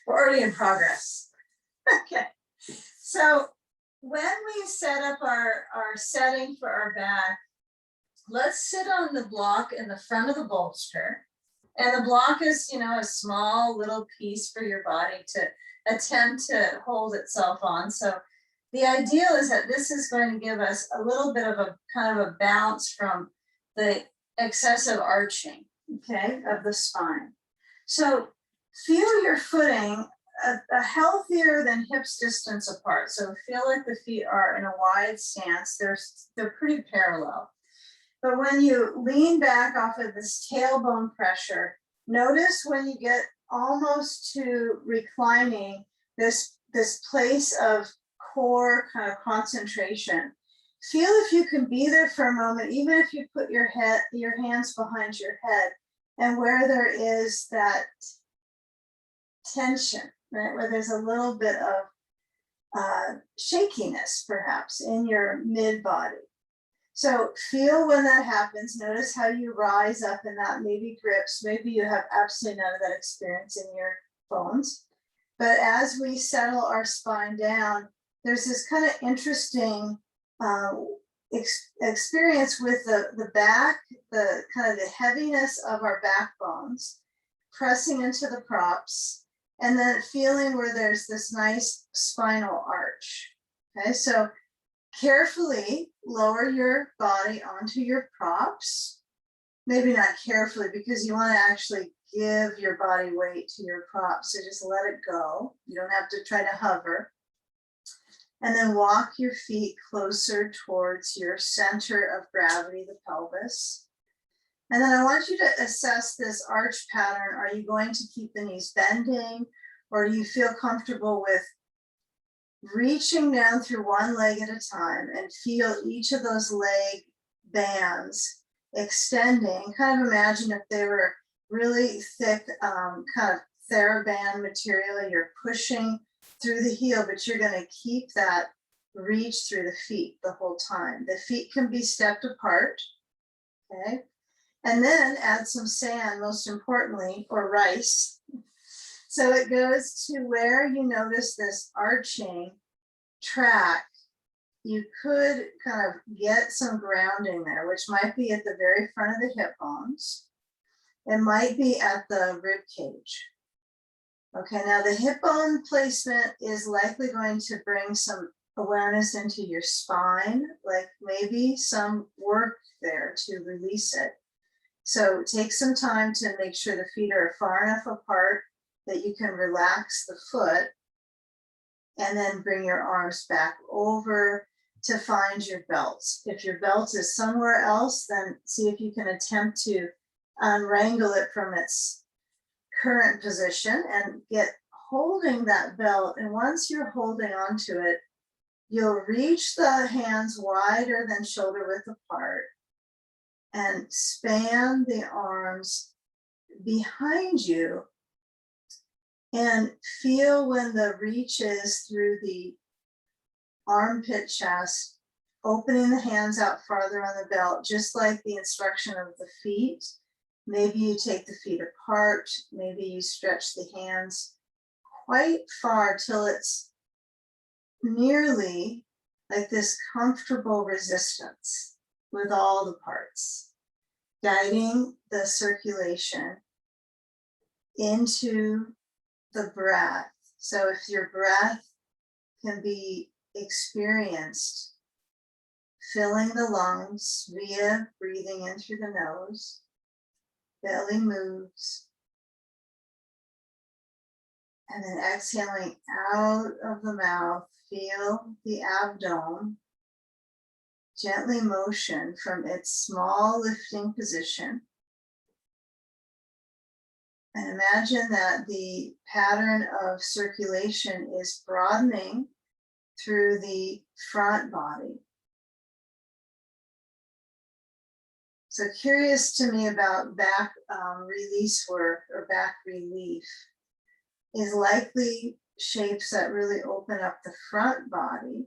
We're already in progress. Okay. So when we set up our setting for our back, let's sit on the block in the front of the bolster. And the block is, a small little piece for your body to attempt to hold itself on. So the ideal is that this is going to give us a little bit of a kind of a bounce from the excessive arching, okay, of the spine. So feel your footing a healthier than hips distance apart. So feel like the feet are in a wide stance. They're pretty parallel. But when you lean back off of this tailbone pressure, notice when you get almost to reclining, this place of core kind of concentration. Feel if you can be there for a moment, even if you put your hands behind your head, and where there is that tension, right? Where there's a little bit of shakiness, perhaps, in your mid-body. So feel when that happens. Notice how you rise up in that, maybe grips. Maybe you have absolutely none of that experience in your bones. But as we settle our spine down, there's this kind of interesting experience with the back, the kind of the heaviness of our backbones, pressing into the props, and then feeling where there's this nice spinal arch. Okay, so carefully lower your body onto your props. Maybe not carefully, because you want to actually give your body weight to your props. So just let it go. You don't have to try to hover. And then walk your feet closer towards your center of gravity, the pelvis. And then I want you to assess this arch pattern. Are you going to keep the knees bending, or do you feel comfortable with reaching down through one leg at a time and feel each of those leg bands extending? Kind of imagine if they were really thick, kind of TheraBand material. You're pushing through the heel, but you're going to keep that reach through the feet the whole time. The feet can be stepped apart, okay? And then add some sand, most importantly, or rice. So it goes to where you notice this arching track. You could kind of get some grounding there, which might be at the very front of the hip bones. It might be at the rib cage. Okay, now the hip bone placement is likely going to bring some awareness into your spine, like maybe some work there to release it. So take some time to make sure the feet are far enough apart that you can relax the foot, and then bring your arms back over to find your belts. If your belt is somewhere else, then see if you can attempt to unwrangle it from its current position and get holding that belt. And once you're holding onto it, you'll reach the hands wider than shoulder width apart and span the arms behind you, and feel when the reach is through the armpit chest, opening the hands out farther on the belt, just like the instruction of the feet. Maybe you take the feet apart, maybe you stretch the hands quite far till it's nearly like this comfortable resistance with all the parts, guiding the circulation into the breath. So if your breath can be experienced, filling the lungs via breathing in through the nose, belly moves, and then exhaling out of the mouth, feel the abdomen gently motion from its small lifting position. And imagine that the pattern of circulation is broadening through the front body. So curious to me about back release work or back relief is likely shapes that really open up the front body,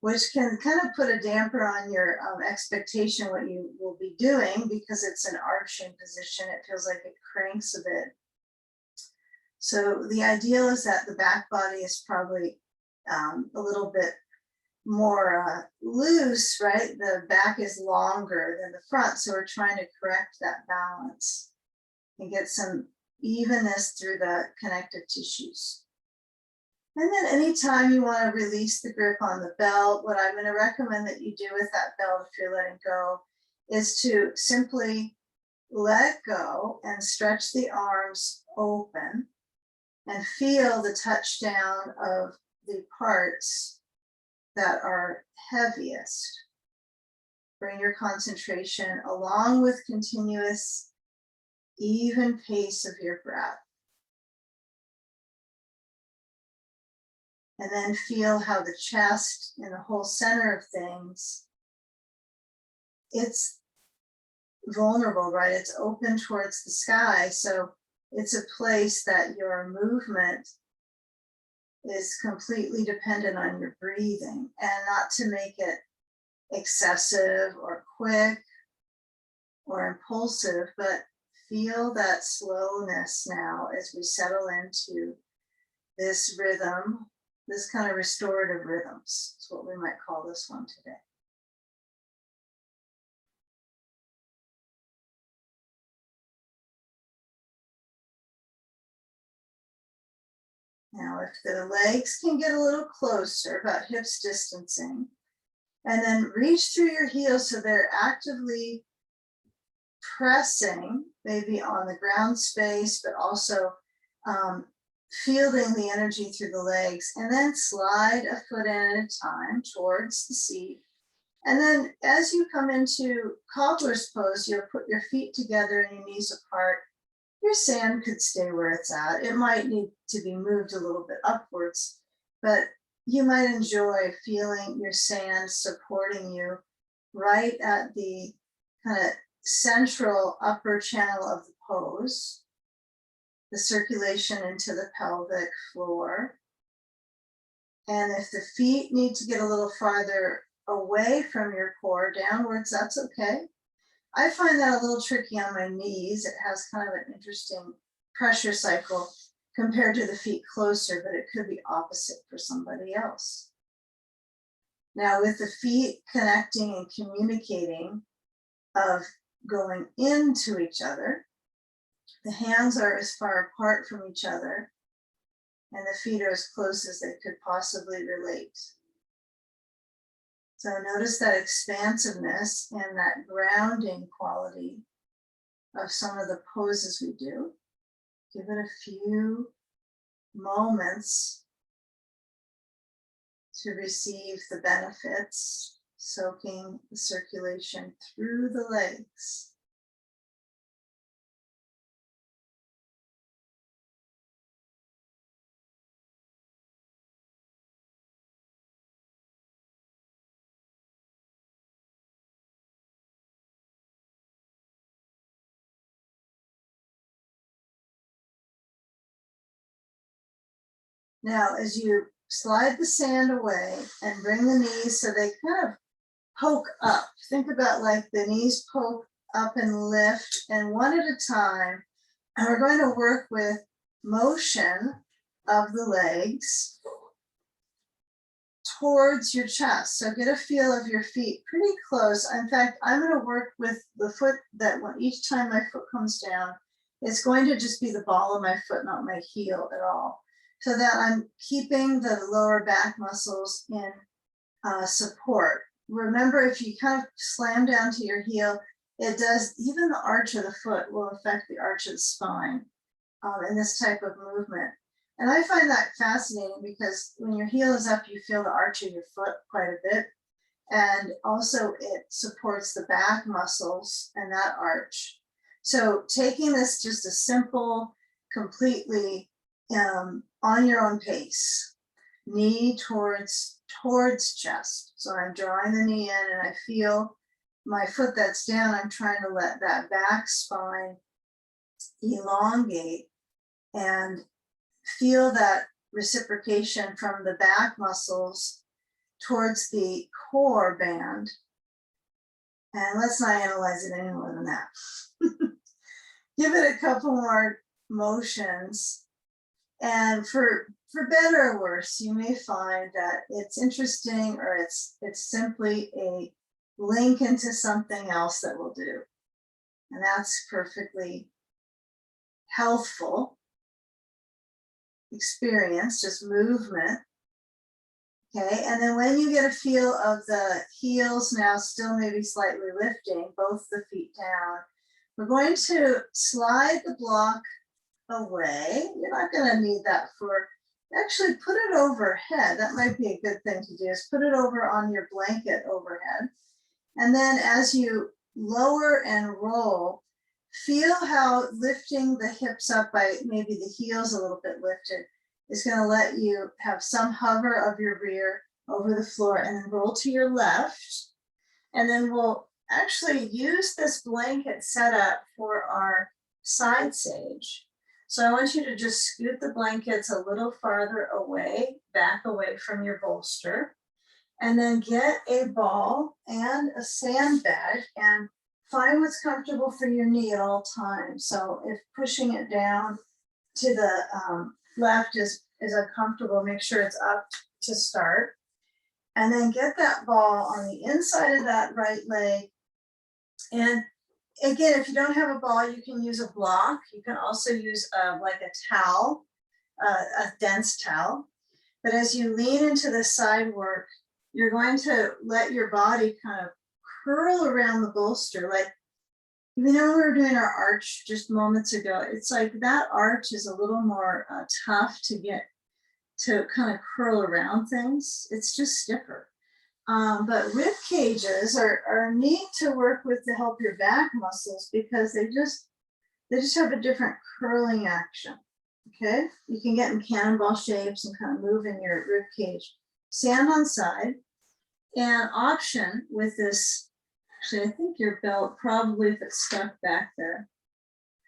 which can kind of put a damper on your expectation what you will be doing, because it's an arching position. It feels like it cranks a bit. So the ideal is that the back body is probably a little bit more loose, right? The back is longer than the front. So we're trying to correct that balance and get some evenness through the connective tissues. And then anytime you want to release the grip on the belt, what I'm going to recommend that you do with that belt, if you're letting go, is to simply let go and stretch the arms open and feel the touchdown of the parts that are heaviest. Bring your concentration along with continuous, even pace of your breath. And then feel how the chest and the whole center of things, it's vulnerable, right? It's open towards the sky. So it's a place that your movement is completely dependent on your breathing, and not to make it excessive or quick or impulsive, but feel that slowness now as we settle into this rhythm, this kind of restorative rhythms. That's what we might call this one today. Now, if the legs can get a little closer, about hips distancing, and then reach through your heels so they're actively pressing, maybe on the ground space, but also fielding the energy through the legs, and then slide a foot in at a time towards the seat. And then as you come into cobbler's pose, you'll put your feet together and your knees apart. Your sand could stay where it's at. It might need to be moved a little bit upwards, but you might enjoy feeling your sand supporting you right at the kind of central upper channel of the pose, the circulation into the pelvic floor. And if the feet need to get a little farther away from your core, downwards, that's okay. I find that a little tricky on my knees. It has kind of an interesting pressure cycle compared to the feet closer, but it could be opposite for somebody else. Now, with the feet connecting and communicating of going into each other, the hands are as far apart from each other, and the feet are as close as they could possibly relate. So notice that expansiveness and that grounding quality of some of the poses we do. Give it a few moments to receive the benefits, soaking the circulation through the legs. Now, as you slide the sand away and bring the knees so they kind of poke up. Think about like the knees poke up and lift, and one at a time. And we're going to work with motion of the legs towards your chest. So get a feel of your feet pretty close. In fact, I'm going to work with the foot that when each time my foot comes down, it's going to just be the ball of my foot, not my heel at all. So that I'm keeping the lower back muscles in support. Remember, if you kind of slam down to your heel, it does, even the arch of the foot will affect the arch of the spine in this type of movement. And I find that fascinating because when your heel is up, you feel the arch of your foot quite a bit. And also it supports the back muscles and that arch. So taking this just a simple, completely on your own pace, knee towards chest. So I'm drawing the knee in and I feel my foot that's down, I'm trying to let that back spine elongate and feel that reciprocation from the back muscles towards the core band. And let's not analyze it any more than that. Give it a couple more motions And for better or worse, you may find that it's interesting or it's simply a link into something else that will do. And that's perfectly healthful experience, just movement. Okay, and then when you get a feel of the heels now still maybe slightly lifting, both the feet down, we're going to slide the block away. You're not going to need that for, actually put it overhead. That might be a good thing to do, is put it over on your blanket overhead. And then as you lower and roll, feel how lifting the hips up by maybe the heels a little bit lifted is going to let you have some hover of your rear over the floor, and then roll to your left. And then we'll actually use this blanket setup for our side sage. So I want you to just scoot the blankets a little farther away, back away from your bolster, and then get a ball and a sandbag and find what's comfortable for your knee at all times. So if pushing it down to the left is uncomfortable, make sure it's up to start. And then get that ball on the inside of that right leg. And again, if you don't have a ball, you can use a block. You can also use like a towel, a dense towel. But as you lean into the side work, you're going to let your body kind of curl around the bolster. Like, you know, we were doing our arch just moments ago. It's like that arch is a little more tough to get to kind of curl around things. It's just stiffer. But rib cages are neat to work with to help your back muscles because they just have a different curling action. Okay, you can get in cannonball shapes and kind of move in your rib cage. Stand on side, and option with this. Actually, I think your belt probably, if it's stuck back there.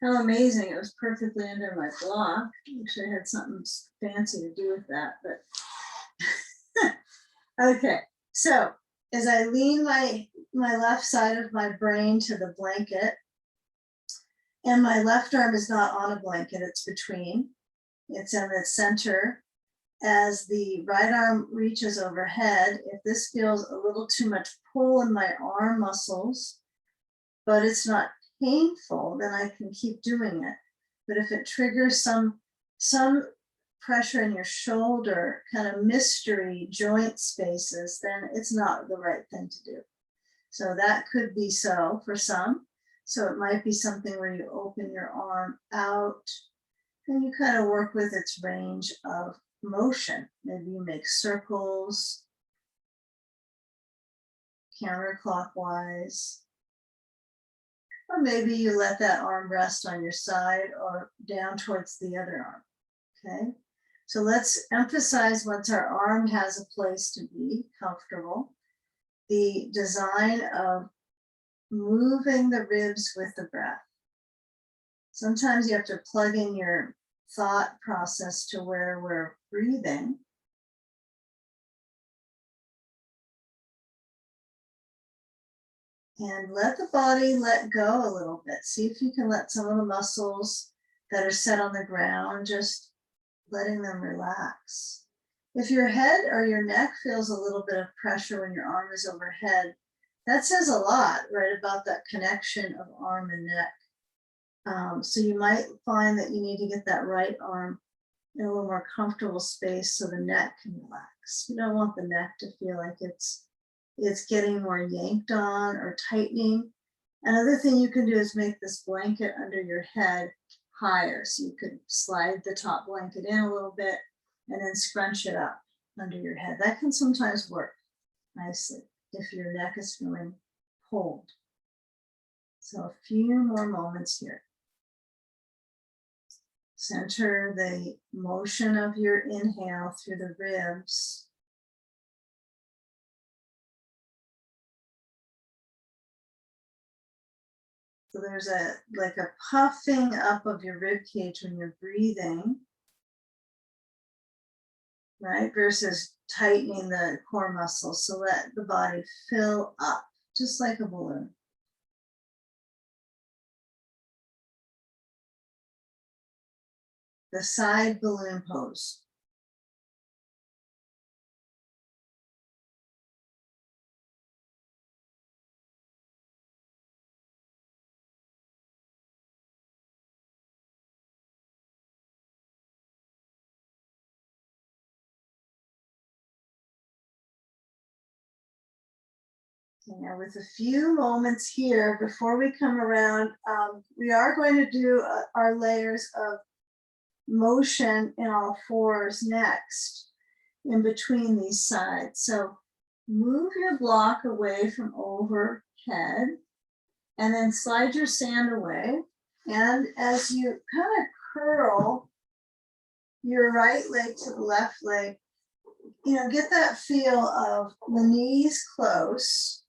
How amazing! It was perfectly under my block. Actually, I had something fancy to do with that, but okay. So as I lean my left side of my brain to the blanket, and my left arm is not on a blanket, it's between, it's in the center. As the right arm reaches overhead, if this feels a little too much pull in my arm muscles, but it's not painful, then I can keep doing it. But if it triggers some pressure in your shoulder, kind of mystery joint spaces, then it's not the right thing to do. So that could be so for some. So it might be something where you open your arm out and you kind of work with its range of motion. Maybe you make circles counterclockwise, or maybe you let that arm rest on your side or down towards the other arm. Okay, so let's emphasize once our arm has a place to be comfortable, the design of moving the ribs with the breath. Sometimes you have to plug in your thought process to where we're breathing. And let the body let go a little bit. See if you can let some of the muscles that are set on the ground, just letting them relax. If your head or your neck feels a little bit of pressure when your arm is overhead, that says a lot, right, about that connection of arm and neck. So you might find that you need to get that right arm in a little more comfortable space so the neck can relax. You don't want the neck to feel like it's getting more yanked on or tightening. Another thing you can do is make this blanket under your head higher. So you could slide the top blanket in a little bit and then scrunch it up under your head. That can sometimes work nicely if your neck is feeling pulled. So a few more moments here. Center the motion of your inhale through the ribs. So there's like a puffing up of your rib cage when you're breathing, right? Versus tightening the core muscles. So let the body fill up, just like a balloon. the side balloon pose. Okay, now with a few moments here before we come around, we are going to do our layers of motion in all fours next in between these sides. So move your block away from overhead and then slide your sand away. And as you kind of curl your right leg to the left leg, you know, get that feel of the knees close.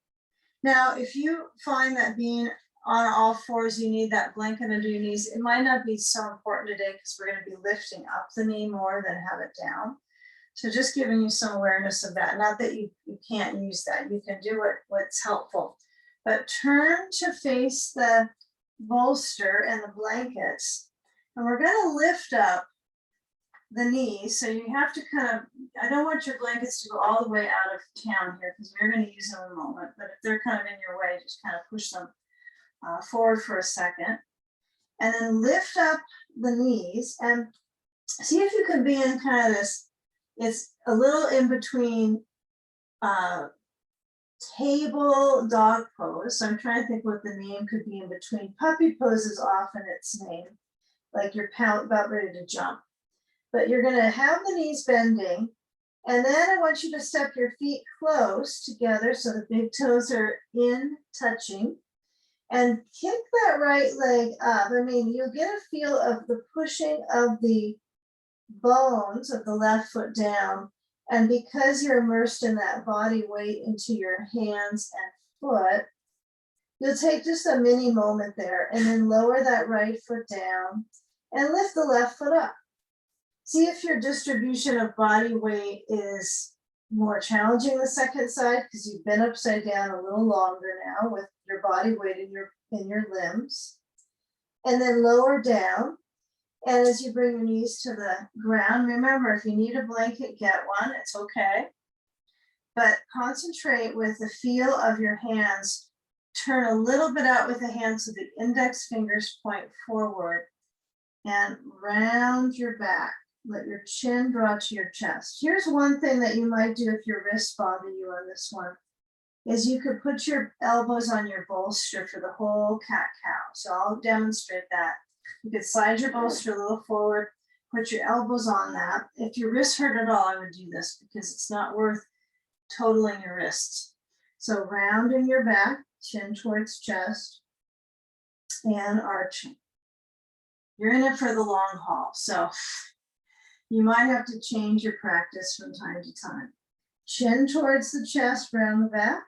Now, if you find that being on all fours, you need that blanket under your knees, it might not be so important today because we're going to be lifting up the knee more than have it down. So just giving you some awareness of that. Not that you can't use that. You can do what's helpful. But turn to face the bolster and the blankets. And we're going to lift up the knees. So you have to kind of, I don't want your blankets to go all the way out of town here because we're going to use them in a moment. But if they're kind of in your way, just kind of push them forward for a second. And then lift up the knees and see if you can be in kind of this, it's a little in between table dog pose. So I'm trying to think what the name could be in between. Puppy pose is often its name, like you're about ready to jump. But you're going to have the knees bending. And then I want you to step your feet close together so the big toes are in touching. And kick that right leg up. I mean, you'll get a feel of the pushing of the bones of the left foot down. And because you're immersed in that body weight into your hands and foot, you'll take just a mini moment there and then lower that right foot down and lift the left foot up. See if your distribution of body weight is more challenging the second side because you've been upside down a little longer now with your body weight in your limbs. And then lower down. And as you bring your knees to the ground, remember, if you need a blanket, get one, it's okay. But concentrate with the feel of your hands. Turn a little bit out with the hands so the index fingers point forward and round your back. Let your chin draw to your chest. Here's one thing that you might do if your wrists bother you on this one, is you could put your elbows on your bolster for the whole cat-cow. So I'll demonstrate that. You could slide your bolster a little forward, put your elbows on that. If your wrists hurt at all, I would do this because it's not worth totaling your wrists. So round in your back, chin towards chest, and arching. You're in it for the long haul. So you might have to change your practice from time to time. Chin towards the chest, round the back.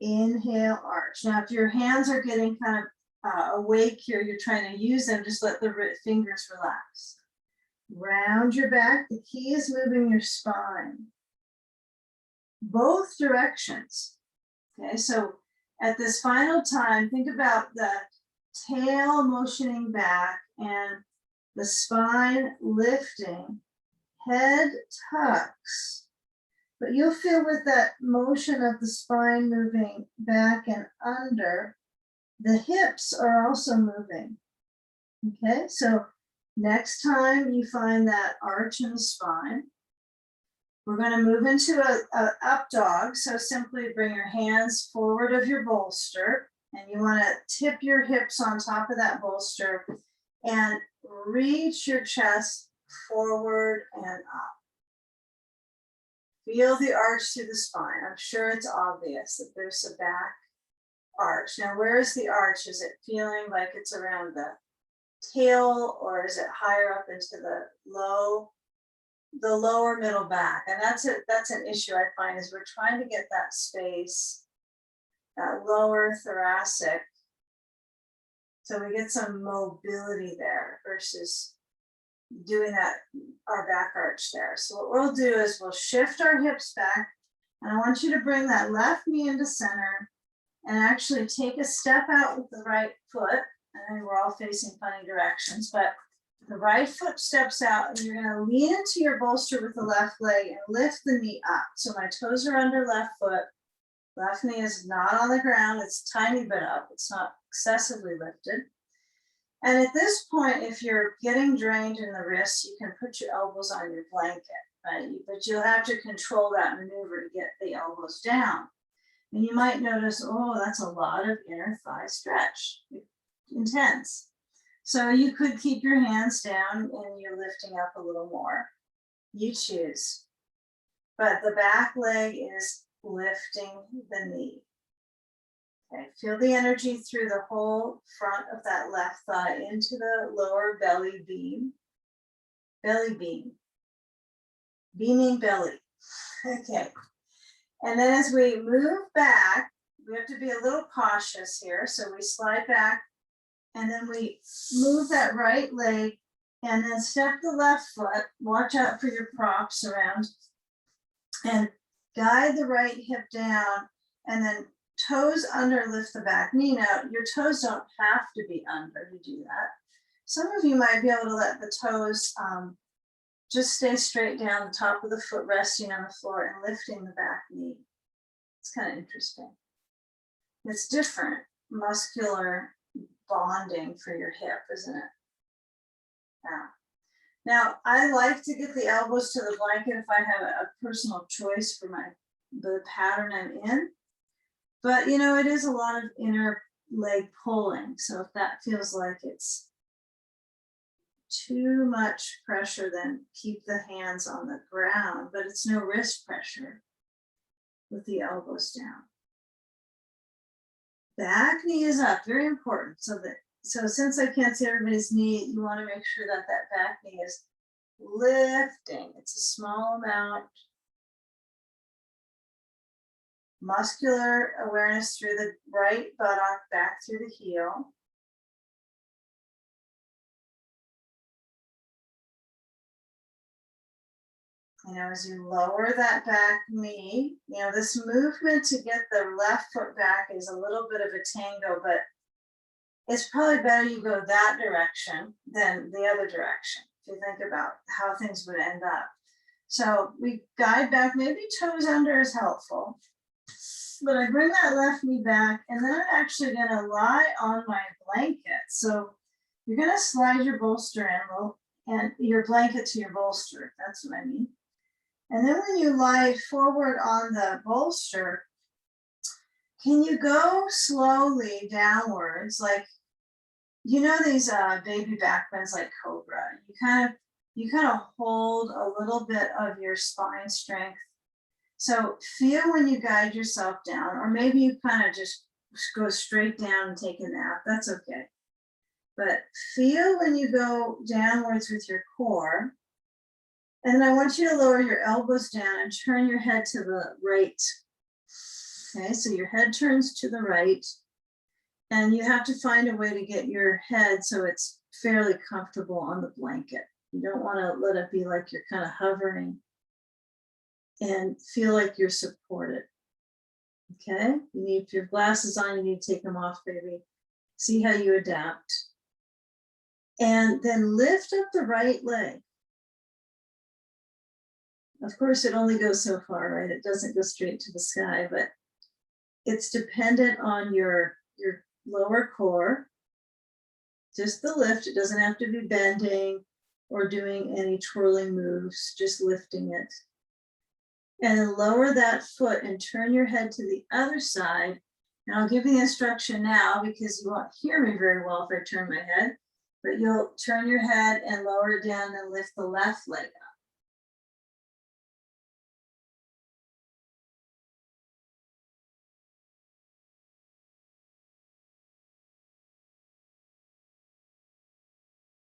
Inhale, arch. Now, if your hands are getting kind of awake here, you're trying to use them, just let the fingers relax. Round your back. The key is moving your spine. Both directions. Okay, so at this final time, think about the tail motioning back and the spine lifting, head tucks. But you'll feel with that motion of the spine moving back and under, the hips are also moving. Okay, so next time you find that arch in the spine, we're going to move into a up dog. So simply bring your hands forward of your bolster, and you want to tip your hips on top of that bolster and reach your chest forward and up. Feel the arch through the spine. I'm sure it's obvious that there's a back arch. Now, where is the arch? Is it feeling like it's around the tail, or is it higher up into the lower middle back? And that's an issue I find, is we're trying to get that space, that lower thoracic, so we get some mobility there versus doing that, our back arch there. So what we'll do is we'll shift our hips back, and I want you to bring that left knee into center and actually take a step out with the right foot. I know we're all facing funny directions, but The right foot steps out and you're gonna lean into your bolster with the left leg and lift the knee up. So my toes are under left foot. Left knee is not on the ground, it's a tiny bit up. It's not excessively lifted. And at this point, if you're getting drained in the wrists, you can put your elbows on your blanket, right? But you'll have to control that maneuver to get the elbows down. And you might notice, oh, that's a lot of inner thigh stretch, intense. So you could keep your hands down and you're lifting up a little more. You choose. But the back leg is lifting the knee. Okay, feel the energy through the whole front of that left thigh into the lower belly beam. Belly beam. Beaming belly. Okay. And then as we move back, we have to be a little cautious here. So we slide back and then we move that right leg and then step the left foot. Watch out for your props around and guide the right hip down and then toes under, lift the back knee. Now, your toes don't have to be under to do that. Some of you might be able to let the toes just stay straight down, the top of the foot resting on the floor and lifting the back knee. It's kind of interesting. It's different muscular bonding for your hip, isn't it? Yeah. Now, I like to get the elbows to the blanket if I have a personal choice for the pattern I'm in. But, you know, it is a lot of inner leg pulling. So if that feels like it's too much pressure, then keep the hands on the ground, but it's no wrist pressure with the elbows down. Back knee is up, very important. So since I can't see everybody's knee, you want to make sure that that back knee is lifting. It's a small amount. Muscular awareness through the right buttock, back through the heel. You know, as you lower that back knee, you know, this movement to get the left foot back is a little bit of a tango, but it's probably better you go that direction than the other direction, if you think about how things would end up. So we guide back, maybe toes under is helpful, but I bring that left knee back and then I'm actually gonna lie on my blanket. So you're gonna slide your bolster in and your blanket to your bolster, that's what I mean. And then when you lie forward on the bolster, can you go slowly downwards? Like, you know, these baby back bends like Cobra, you kind of hold a little bit of your spine strength. So feel when you guide yourself down, or maybe you kind of just go straight down and take a nap, that's okay. But feel when you go downwards with your core. And then I want you to lower your elbows down and turn your head to the right. Okay, so your head turns to the right. And you have to find a way to get your head so it's fairly comfortable on the blanket. You don't want to let it be like you're kind of hovering and feel like you're supported. Okay, you need, if your glasses on, you need to take them off, baby. See how you adapt. And then lift up the right leg. Of course, it only goes so far, right? It doesn't go straight to the sky, but it's dependent on your lower core. Just the lift, it doesn't have to be bending or doing any twirling moves, just lifting it. And then lower that foot and turn your head to the other side. And I'll give you the instruction now because you won't hear me very well if I turn my head, but you'll turn your head and lower it down and lift the left leg up.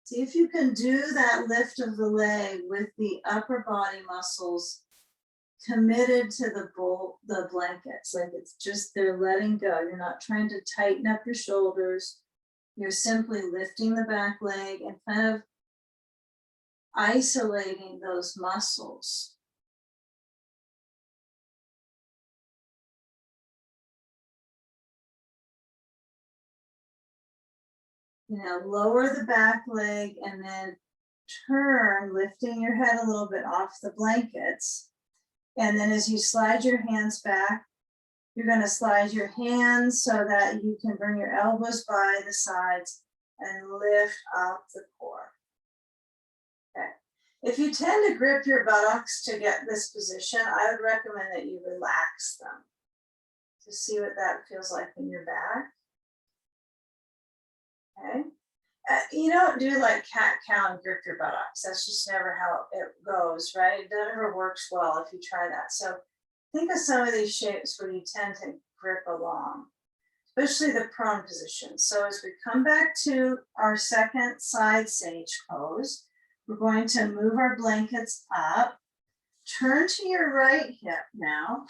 See if you can do that lift of the leg with the upper body muscles committed to the blankets. Like it's just they're letting go. You're not trying to tighten up your shoulders. You're simply lifting the back leg and kind of isolating those muscles. You know, lower the back leg and then turn, lifting your head a little bit off the blankets. And then as you slide your hands back, you're going to slide your hands so that you can bring your elbows by the sides and lift up the core. Okay. If you tend to grip your buttocks to get this position, I would recommend that you relax them to see what that feels like in your back. Okay. You don't do like cat cow and grip your buttocks. That's just never how it goes, right? It never works well if you try that. So think of some of these shapes where you tend to grip along, especially the prone position. So as we come back to our second side sage pose, we're going to move our blankets up, turn to your right hip now.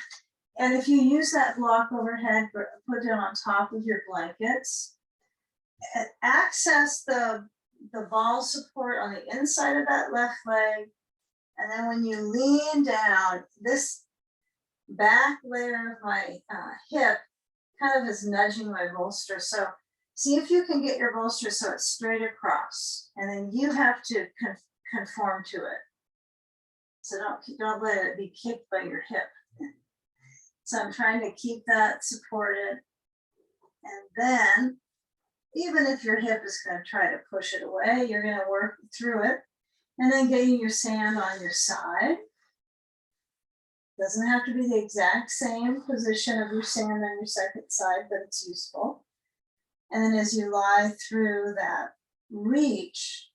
And if you use that block overhead, put it on top of your blankets. Access the ball support on the inside of that left leg. And then when you lean down, this back layer of my hip kind of is nudging my bolster. So see if you can get your bolster so it's straight across. And then you have to conform to it. So don't let it be kicked by your hip. So I'm trying to keep that supported. And then, even if your hip is going to try to push it away, you're going to work through it. And then getting your sand on your side. Doesn't have to be the exact same position of your sand on your second side, but it's useful. And then as you lie through that reach,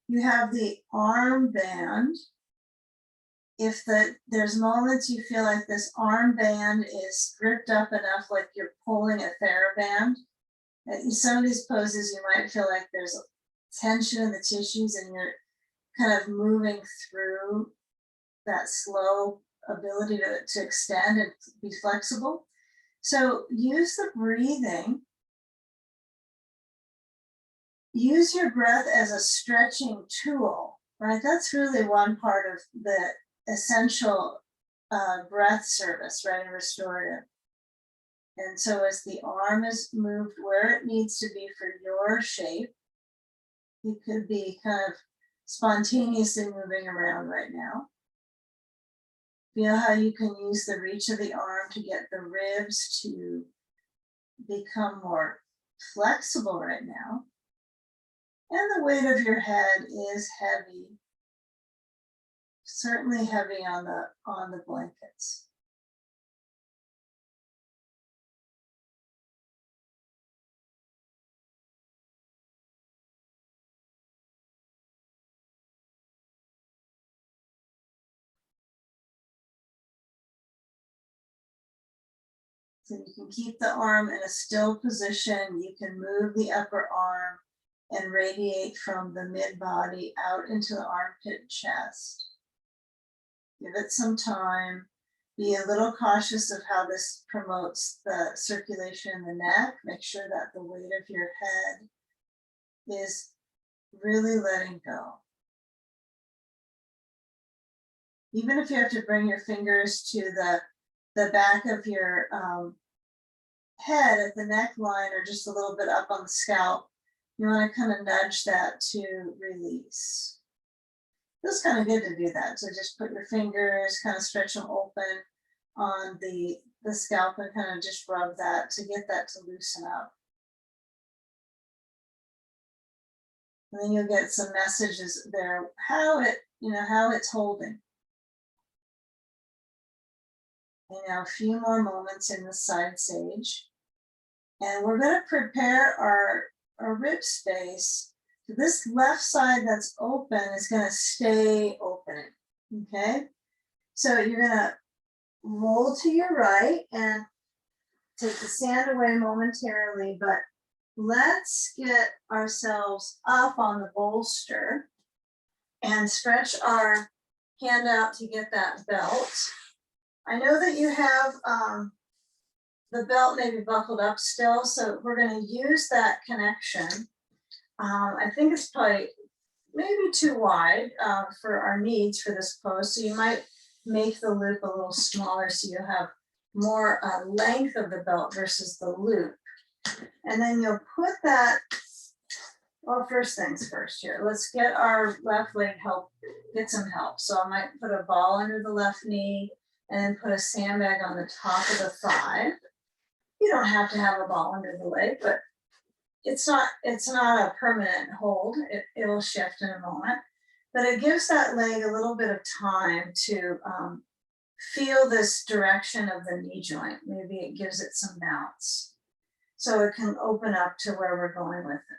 you have the arm band. If there's moments you feel like this arm band is gripped up enough, like you're pulling a TheraBand, in some of these poses, you might feel like there's tension in the tissues and you're kind of moving through that slow ability to extend and be flexible. So use the breathing. Use your breath as a stretching tool, right? That's really one part of the essential breath service, right, and restorative. And so as the arm is moved where it needs to be for your shape, you could be kind of spontaneously moving around right now. Feel how you can use the reach of the arm to get the ribs to become more flexible right now. And the weight of your head is heavy, certainly heavy on the blankets. So you can keep the arm in a still position. You can move the upper arm and radiate from the mid-body out into the armpit chest. Give it some time. Be a little cautious of how this promotes the circulation in the neck. Make sure that the weight of your head is really letting go. Even if you have to bring your fingers to the back of your head at the neckline or just a little bit up on the scalp, you want to kind of nudge that to release. Feels kind of good to do that. So just put your fingers, kind of stretch them open on the scalp and kind of just rub that to get that to loosen up. And then you'll get some messages there, how it's holding. And now a few more moments in the side sage. And we're going to prepare our rib space. So this left side that's open is going to stay open, okay? So you're going to roll to your right and take the sand away momentarily, but let's get ourselves up on the bolster and stretch our hand out to get that belt. I know that you have the belt maybe buckled up still, so we're going to use that connection. I think it's probably maybe too wide for our needs for this pose, so you might make the loop a little smaller so you have more length of the belt versus the loop. And then you'll put that Well, first things first here. Let's get our left leg get some help. So I might put a ball under the left knee and then put a sandbag on the top of the thigh. You don't have to have a ball under the leg, but it's not a permanent hold. It'll shift in a moment, but it gives that leg a little bit of time to feel this direction of the knee joint. Maybe it gives it some bounce so it can open up to where we're going with it.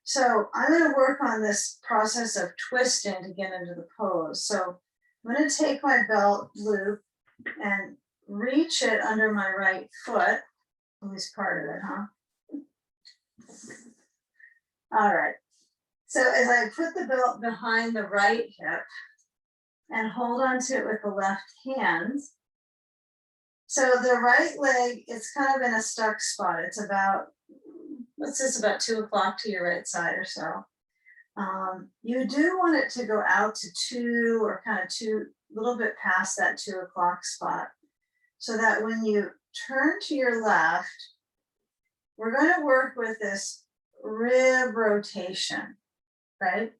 So I'm going to work on this process of twisting to get into the pose. So I'm going to take my belt loop and reach it under my right foot, at least part of it, huh? All right. So as I put the belt behind the right hip and hold on to it with the left hand, so the right leg, it's kind of in a stuck spot. It's about, what's this, about 2 o'clock to your right side or so. You do want it to go out to 2 or kind of 2, a little bit past that 2 o'clock spot, so that when you turn to your left, we're going to work with this rib rotation, right?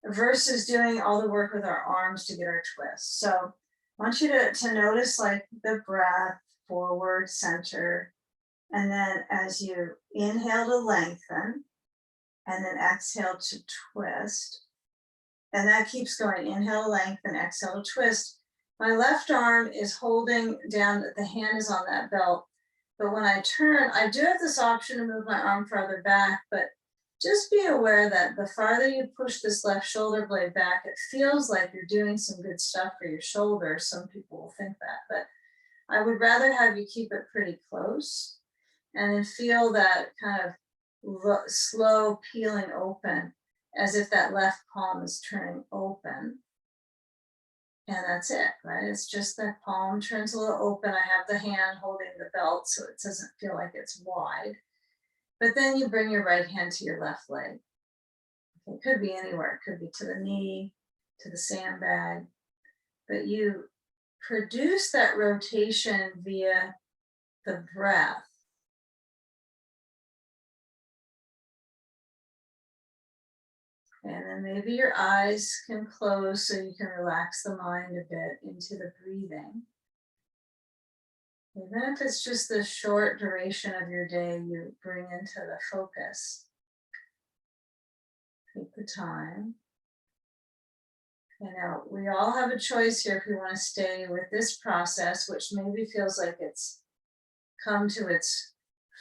Versus doing all the work with our arms to get our twist. So I want you to notice like the breath, forward, center, and then as you inhale to lengthen, and then exhale to twist, and that keeps going, inhale, lengthen, exhale to twist. My left arm is holding down, the hand is on that belt, but when I turn, I do have this option to move my arm farther back, but just be aware that the farther you push this left shoulder blade back, it feels like you're doing some good stuff for your shoulder. Some people will think that, but I would rather have you keep it pretty close and then feel that kind of slow peeling open, as if that left palm is turning open. And that's it, right? It's just that palm turns a little open. I have the hand holding the belt so it doesn't feel like it's wide. But then you bring your right hand to your left leg. It could be anywhere. It could be to the knee, to the sandbag. But you produce that rotation via the breath. And then maybe your eyes can close so you can relax the mind a bit into the breathing. Even if it's just the short duration of your day, you bring into the focus. Take the time. You know, we all have a choice here if we want to stay with this process, which maybe feels like it's come to its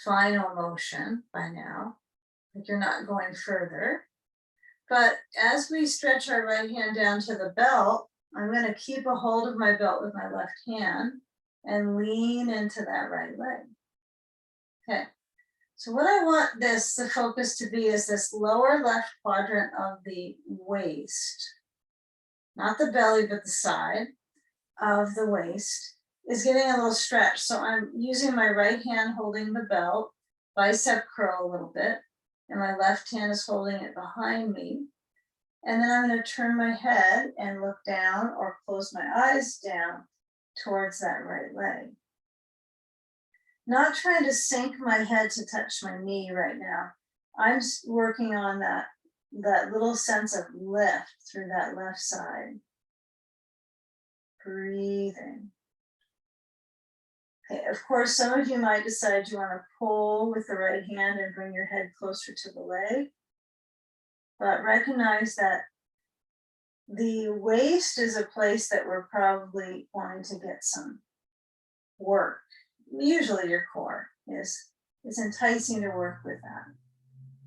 final motion by now, like you're not going further. But as we stretch our right hand down to the belt, I'm going to keep a hold of my belt with my left hand and lean into that right leg. Okay, so what I want the focus to be is this lower left quadrant of the waist, not the belly, but the side of the waist is getting a little stretch. So I'm using my right hand holding the belt, bicep curl a little bit, and my left hand is holding it behind me. And then I'm going to turn my head and look down or close my eyes down towards that right leg. Not trying to sink my head to touch my knee right now. I'm working on that little sense of lift through that left side. Breathing. Okay, of course, some of you might decide you want to pull with the right hand and bring your head closer to the leg. But recognize that the waist is a place that we're probably wanting to get some work. Usually your core is enticing to work with that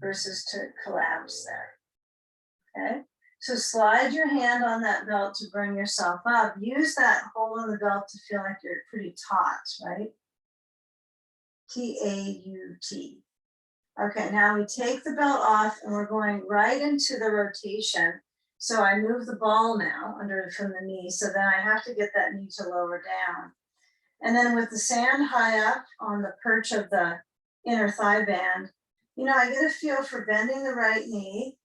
versus to collapse there. Okay, so slide your hand on that belt to bring yourself up. Use that hold on the belt to feel like you're pretty taut, right? T-A-U-T. Okay, now we take the belt off and we're going right into the rotation. So I move the ball now from the knee, so then I have to get that knee to lower down. And then with the sand high up on the perch of the inner thigh band, you know, I get a feel for bending the right knee.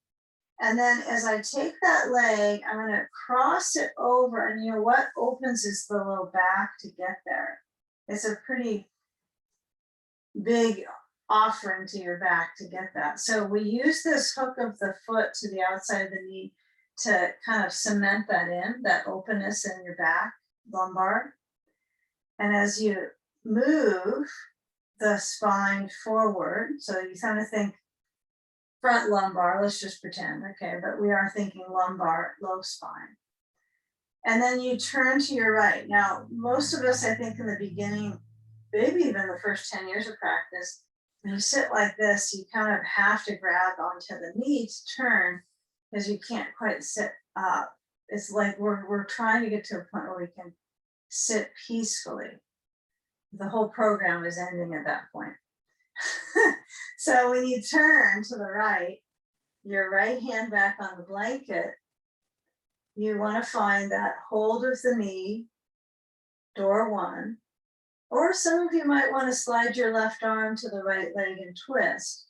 And then as I take that leg, I'm going to cross it over. And you know what opens is the low back to get there. It's a pretty big offering to your back to get that. So we use this hook of the foot to the outside of the knee to kind of cement that in, that openness in your back, lumbar. And as you move the spine forward, so you kind of think front lumbar, let's just pretend, okay, but we are thinking lumbar, low spine. And then you turn to your right. Now, most of us, I think in the beginning, maybe even the first 10 years of practice, when you sit like this, you kind of have to grab onto the knee to turn because you can't quite sit up. It's like we're trying to get to a point where we can sit peacefully. The whole program is ending at that point. So when you turn to the right, your right hand back on the blanket, you want to find that hold of the knee, door one, or some of you might want to slide your left arm to the right leg and twist.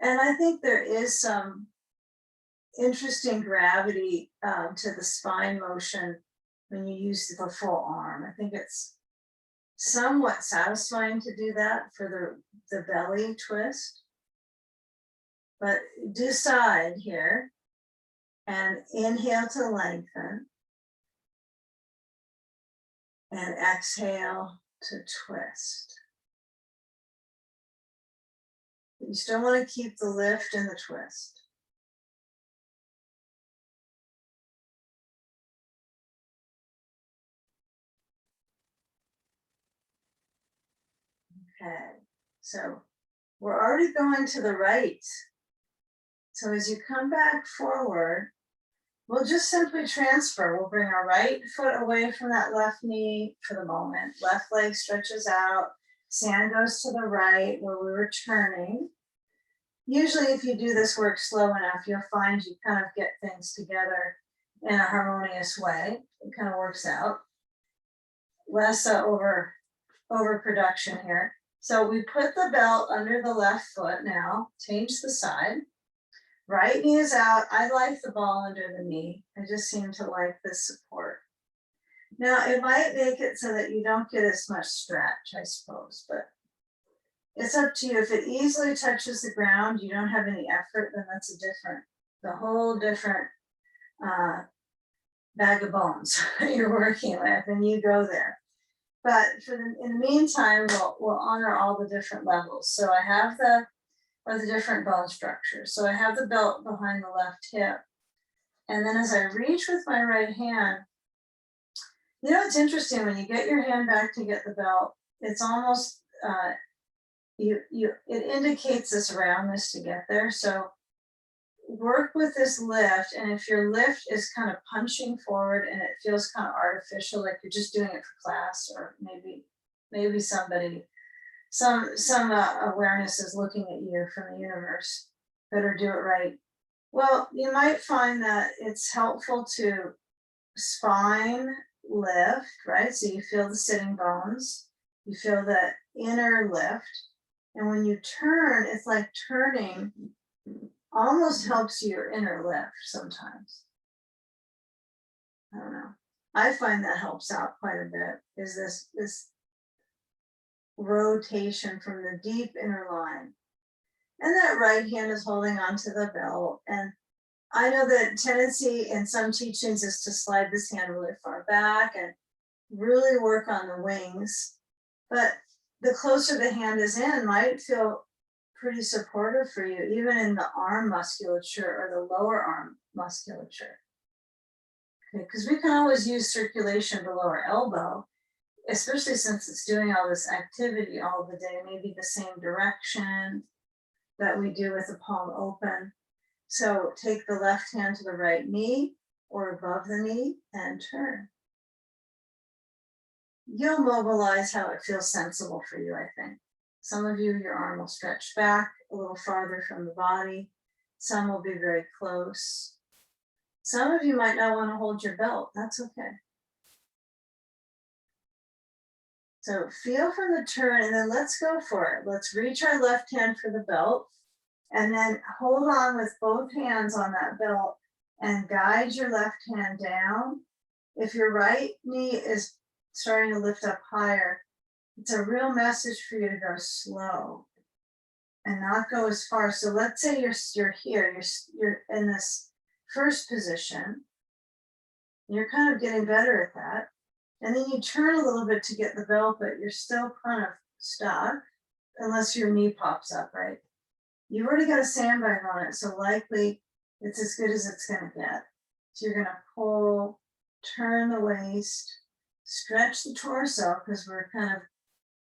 And I think there is some interesting gravity to the spine motion when you use the full arm. I think it's somewhat satisfying to do that for the belly twist. But decide here and inhale to lengthen and exhale to twist. You still want to keep the lift and the twist. Okay, so we're already going to the right. So as you come back forward, we'll just simply transfer. We'll bring our right foot away from that left knee for the moment. Left leg stretches out. Sand goes to the right where we were turning. Usually if you do this work slow enough, you'll find you kind of get things together in a harmonious way. It kind of works out. Less overproduction here. So we put the belt under the left foot now, change the side. Right knee is out. I like the ball under the knee. I just seem to like this support. Now it might make it so that you don't get as much stretch, I suppose, but it's up to you. If it easily touches the ground, you don't have any effort, then that's the whole different bag of bones you're working with, and you go there. But in the meantime, we'll honor all the different levels. So I have the different bone structures. So I have the belt behind the left hip. And then as I reach with my right hand, you know, it's interesting when you get your hand back to get the belt, it's almost, it indicates this roundness to get there. So work with this lift. And if your lift is kind of punching forward and it feels kind of artificial, like you're just doing it for class, or maybe somebody, some awareness is looking at you from the universe, better do it right. Well, you might find that it's helpful to spine lift, right? So you feel the sitting bones, you feel the inner lift. And when you turn, it's like turning almost helps your inner lift sometimes. I don't know. I find that helps out quite a bit, is this rotation from the deep inner line. And that right hand is holding onto the belt. And I know that tendency in some teachings is to slide this hand really far back and really work on the wings. But the closer the hand is in might feel pretty supportive for you, even in the arm musculature or the lower arm musculature. Okay, because we can always use circulation below our elbow, especially since it's doing all this activity all the day, maybe the same direction that we do with the palm open. So take the left hand to the right knee or above the knee and turn. You'll mobilize how it feels sensible for you, I think. Some of you, your arm will stretch back a little farther from the body. Some will be very close. Some of you might not want to hold your belt. That's okay. So feel for the turn and then let's go for it. Let's reach our left hand for the belt and then hold on with both hands on that belt and guide your left hand down. If your right knee is starting to lift up higher, it's a real message for you to go slow. and not go as far. So let's say you're here, you're in this first position. You're kind of getting better at that. And then you turn a little bit to get the belt, but you're still kind of stuck unless your knee pops up, right? You already got a sandbag on it, so likely it's as good as it's gonna get. So you're gonna pull, turn the waist, stretch the torso, because we're kind of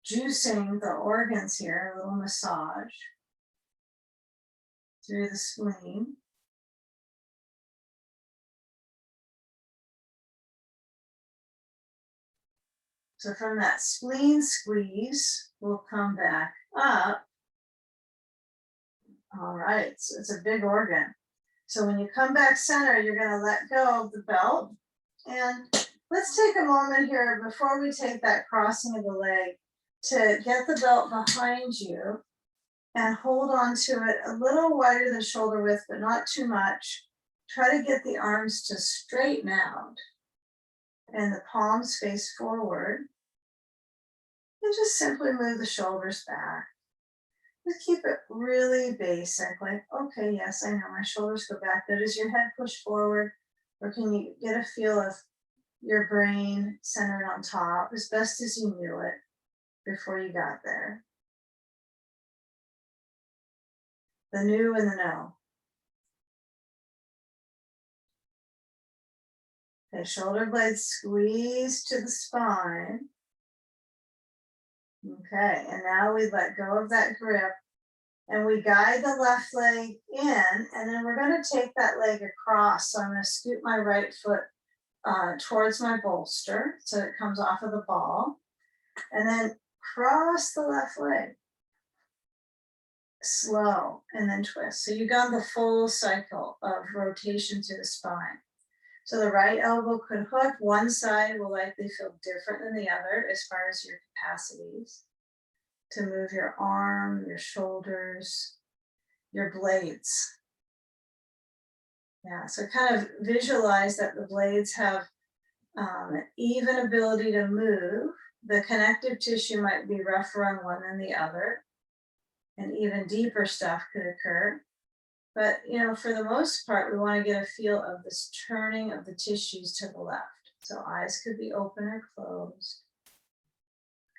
juicing the organs here, a little massage through the spleen. So from that spleen squeeze, we'll come back up. All right, so it's a big organ. So when you come back center, you're gonna let go of the belt. And let's take a moment here before we take that crossing of the leg to get the belt behind you and hold on to it a little wider than shoulder width, but not too much. Try to get the arms to straighten out and the palms face forward. And just simply move the shoulders back. Just keep it really basic, like, okay, yes, I know my shoulders go back. Does your head push forward? Or can you get a feel of your brain centered on top as best as you knew it before you got there? The new and the no. Okay, shoulder blades squeeze to the spine. Okay, and now we let go of that grip and we guide the left leg in, and then we're going to take that leg across. So I'm going to scoot my right foot towards my bolster so it comes off of the ball, and then cross the left leg. Slow, and then twist. So you've got the full cycle of rotation through the spine. So the right elbow could hook. One side will likely feel different than the other as far as your capacities to move your arm, your shoulders, your blades. Yeah, so kind of visualize that the blades have an even ability to move. The connective tissue might be rougher on one than the other, and even deeper stuff could occur. But, you know, for the most part, we want to get a feel of this turning of the tissues to the left. So eyes could be open or closed.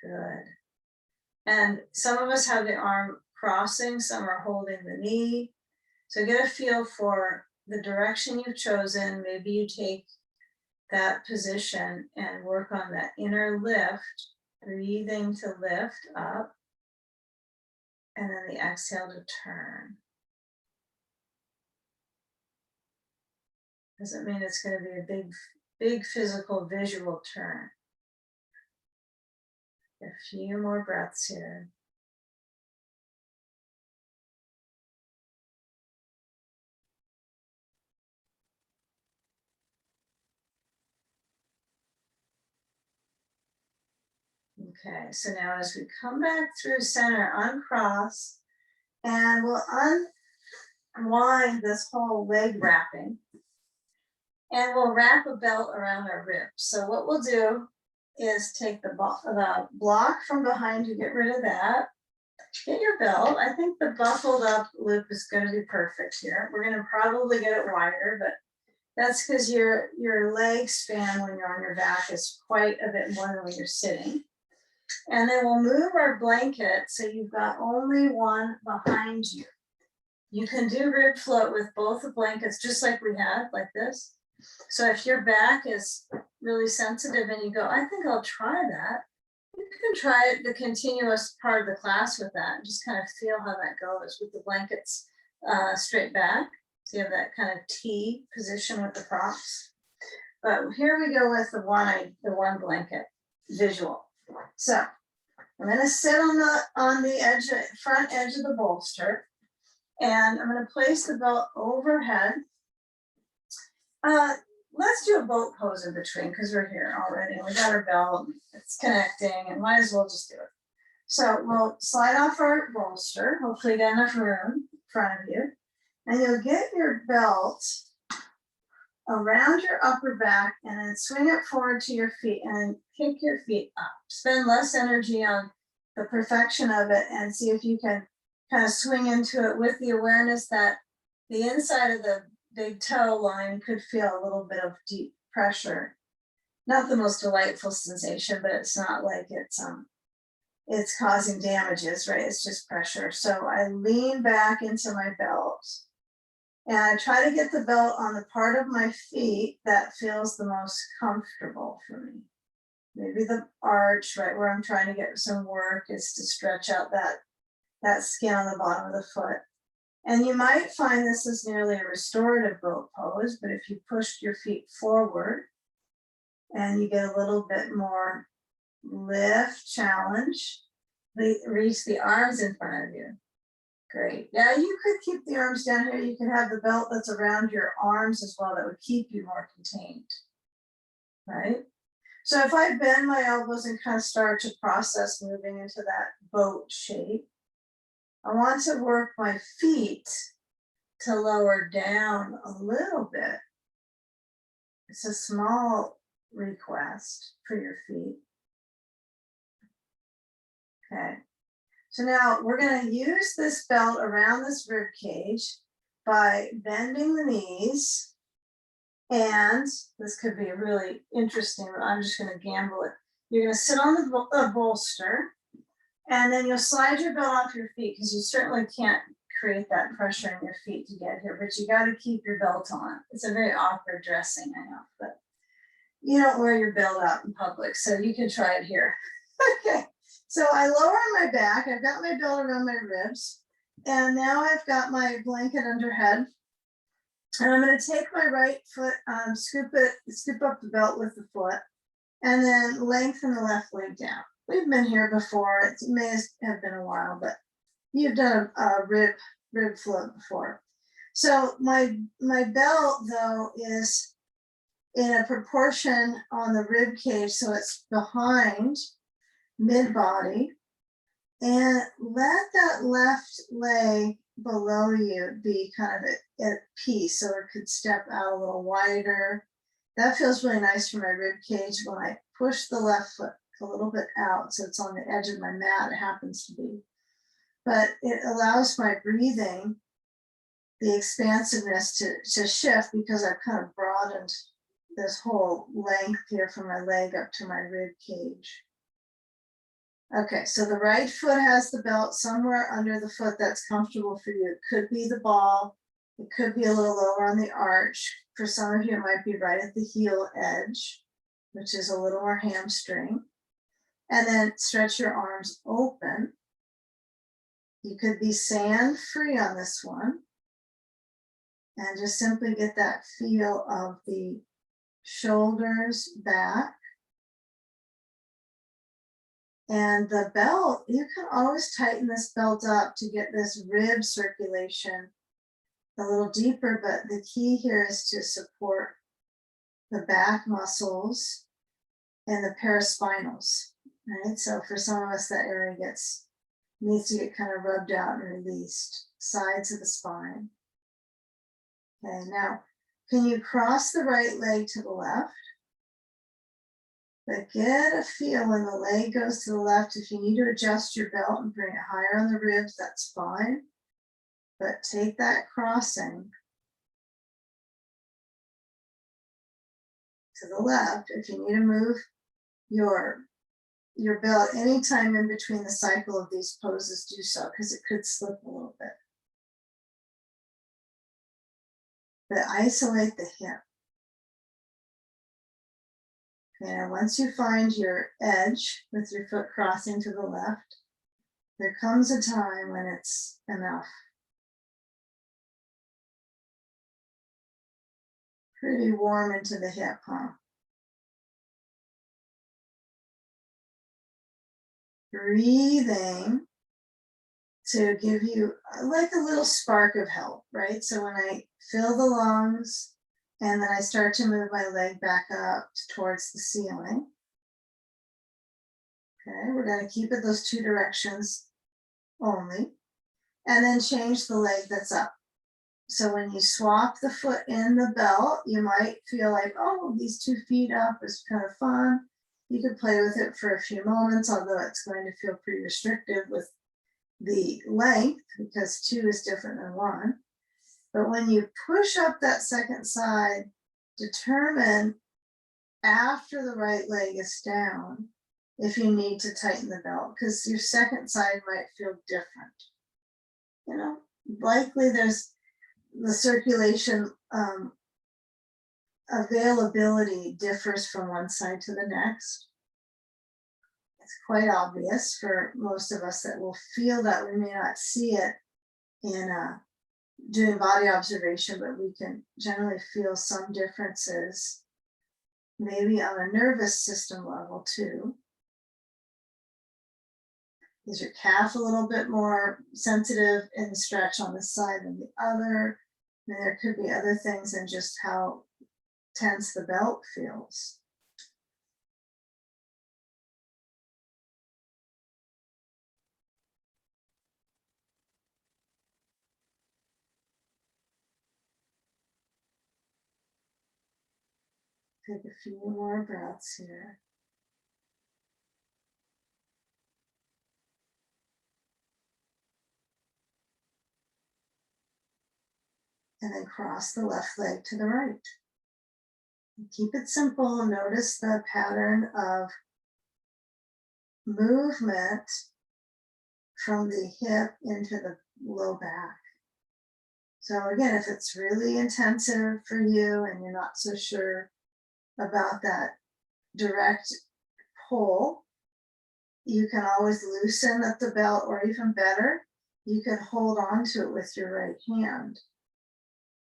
Good. And some of us have the arm crossing, some are holding the knee. So get a feel for the direction you've chosen. Maybe you take that position and work on that inner lift, breathing to lift up, and then the exhale to turn. Doesn't mean it's going to be a big physical visual turn. A few more breaths here. Okay, so now as we come back through center, uncross, and we'll unwind this whole leg wrapping, and we'll wrap a belt around our ribs. So what we'll do is take the block from behind you, get rid of that. Get your belt. I think the buckled up loop is going to be perfect here. We're going to probably get it wider, but that's because your leg span when you're on your back is quite a bit more than when you're sitting. And then we'll move our blanket so you've got only one behind you. You can do rib float with both the blankets, just like we had, like this. So if your back is really sensitive and you go, I think I'll try that, you can try the continuous part of the class with that and just kind of feel how that goes with the blankets straight back. So you have that kind of T position with the props. But here we go with the one blanket visual. So I'm going to sit on the edge, front edge of the bolster, and I'm going to place the belt overhead. Let's do a boat pose in between because we're here already. We got our belt, it's connecting, and might as well just do it. So we'll slide off our bolster. Hopefully you got enough room in front of you. And you'll get your belt around your upper back and then swing it forward to your feet and kick your feet up. Spend less energy on the perfection of it and see if you can kind of swing into it with the awareness that the inside of the big toe line could feel a little bit of deep pressure. Not the most delightful sensation, but it's not like it's causing damages, right? It's just pressure. So I lean back into my belt and I try to get the belt on the part of my feet that feels the most comfortable for me. Maybe the arch, right where I'm trying to get some work, is to stretch out that skin on the bottom of the foot. And you might find this is nearly a restorative boat pose, but if you push your feet forward and you get a little bit more lift, challenge, reach the arms in front of you. Great. Now you could keep the arms down here. You could have the belt that's around your arms as well. That would keep you more contained, right? So if I bend my elbows and kind of start to process moving into that boat shape, I want to work my feet to lower down a little bit. It's a small request for your feet. Okay. So now we're going to use this belt around this rib cage by bending the knees. And this could be really interesting, but I'm just going to gamble it. You're going to sit on the bolster, and then you'll slide your belt off your feet because you certainly can't create that pressure in your feet to get here, but you got to keep your belt on. It's a very awkward dressing, I know, but you don't wear your belt out in public, so you can try it here. Okay, so I lower my back. I've got my belt around my ribs, and now I've got my blanket under head. And I'm going to take my right foot, scoop up the belt with the foot, and then lengthen the left leg down. We've been here before. It may have been a while, but you've done a rib float before. So my belt, though, is in a proportion on the rib cage, so it's behind mid-body. And let that left leg below you be kind of at peace, so it could step out a little wider. That feels really nice for my rib cage when I push the left foot a little bit out, so it's on the edge of my mat, it happens to be. But it allows my breathing, the expansiveness to shift, because I've kind of broadened this whole length here from my leg up to my rib cage. Okay, so the right foot has the belt somewhere under the foot that's comfortable for you. It could be the ball, it could be a little lower on the arch. For some of you, it might be right at the heel edge, which is a little more hamstring. And then stretch your arms open. You could be sand free on this one. And just simply get that feel of the shoulders back. And the belt, you can always tighten this belt up to get this rib circulation a little deeper, but the key here is to support the back muscles and the paraspinals, right? So for some of us, that area needs to get kind of rubbed out and released, sides of the spine. Okay, now, can you cross the right leg to the left? But get a feel when the leg goes to the left. If you need to adjust your belt and bring it higher on the ribs, that's fine. But take that crossing to the left. If you need to move your belt anytime in between the cycle of these poses, do so, because it could slip a little bit. But isolate the hip. And once you find your edge with your foot crossing to the left, there comes a time when it's enough. Pretty warm into the hip, huh? Breathing to give you like a little spark of help, right? So when I fill the lungs, and then I start to move my leg back up towards the ceiling. Okay, we're going to keep it those two directions only. And then change the leg that's up. So when you swap the foot in the belt, you might feel like, oh, these 2 feet up is kind of fun. You could play with it for a few moments, although it's going to feel pretty restrictive with the length, because 2 is different than 1. But when you push up that second side, determine after the right leg is down if you need to tighten the belt, because your second side might feel different. You know, likely there's the circulation availability differs from one side to the next. It's quite obvious for most of us that will feel that. We may not see it in doing body observation, but we can generally feel some differences, maybe on a nervous system level too. Is your calf a little bit more sensitive in the stretch on this side than the other? And there could be other things in just how tense the belt feels. Take a few more breaths here. And then cross the left leg to the right. Keep it simple. Notice the pattern of movement from the hip into the low back. So again, if it's really intensive for you and you're not so sure about that direct pull, you can always loosen at the belt, or even better, you can hold on to it with your right hand.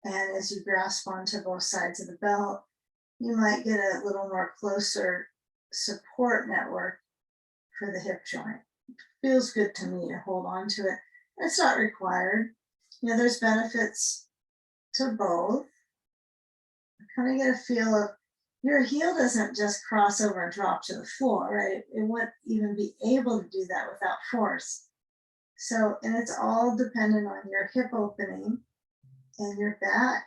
And as you grasp onto both sides of the belt, you might get a little more closer support network for the hip joint. It feels good to me to hold on to it. It's not required. You know, there's benefits to both. Kind of get a feel of your heel doesn't just cross over and drop to the floor, right? It wouldn't even be able to do that without force. So, and it's all dependent on your hip opening and your back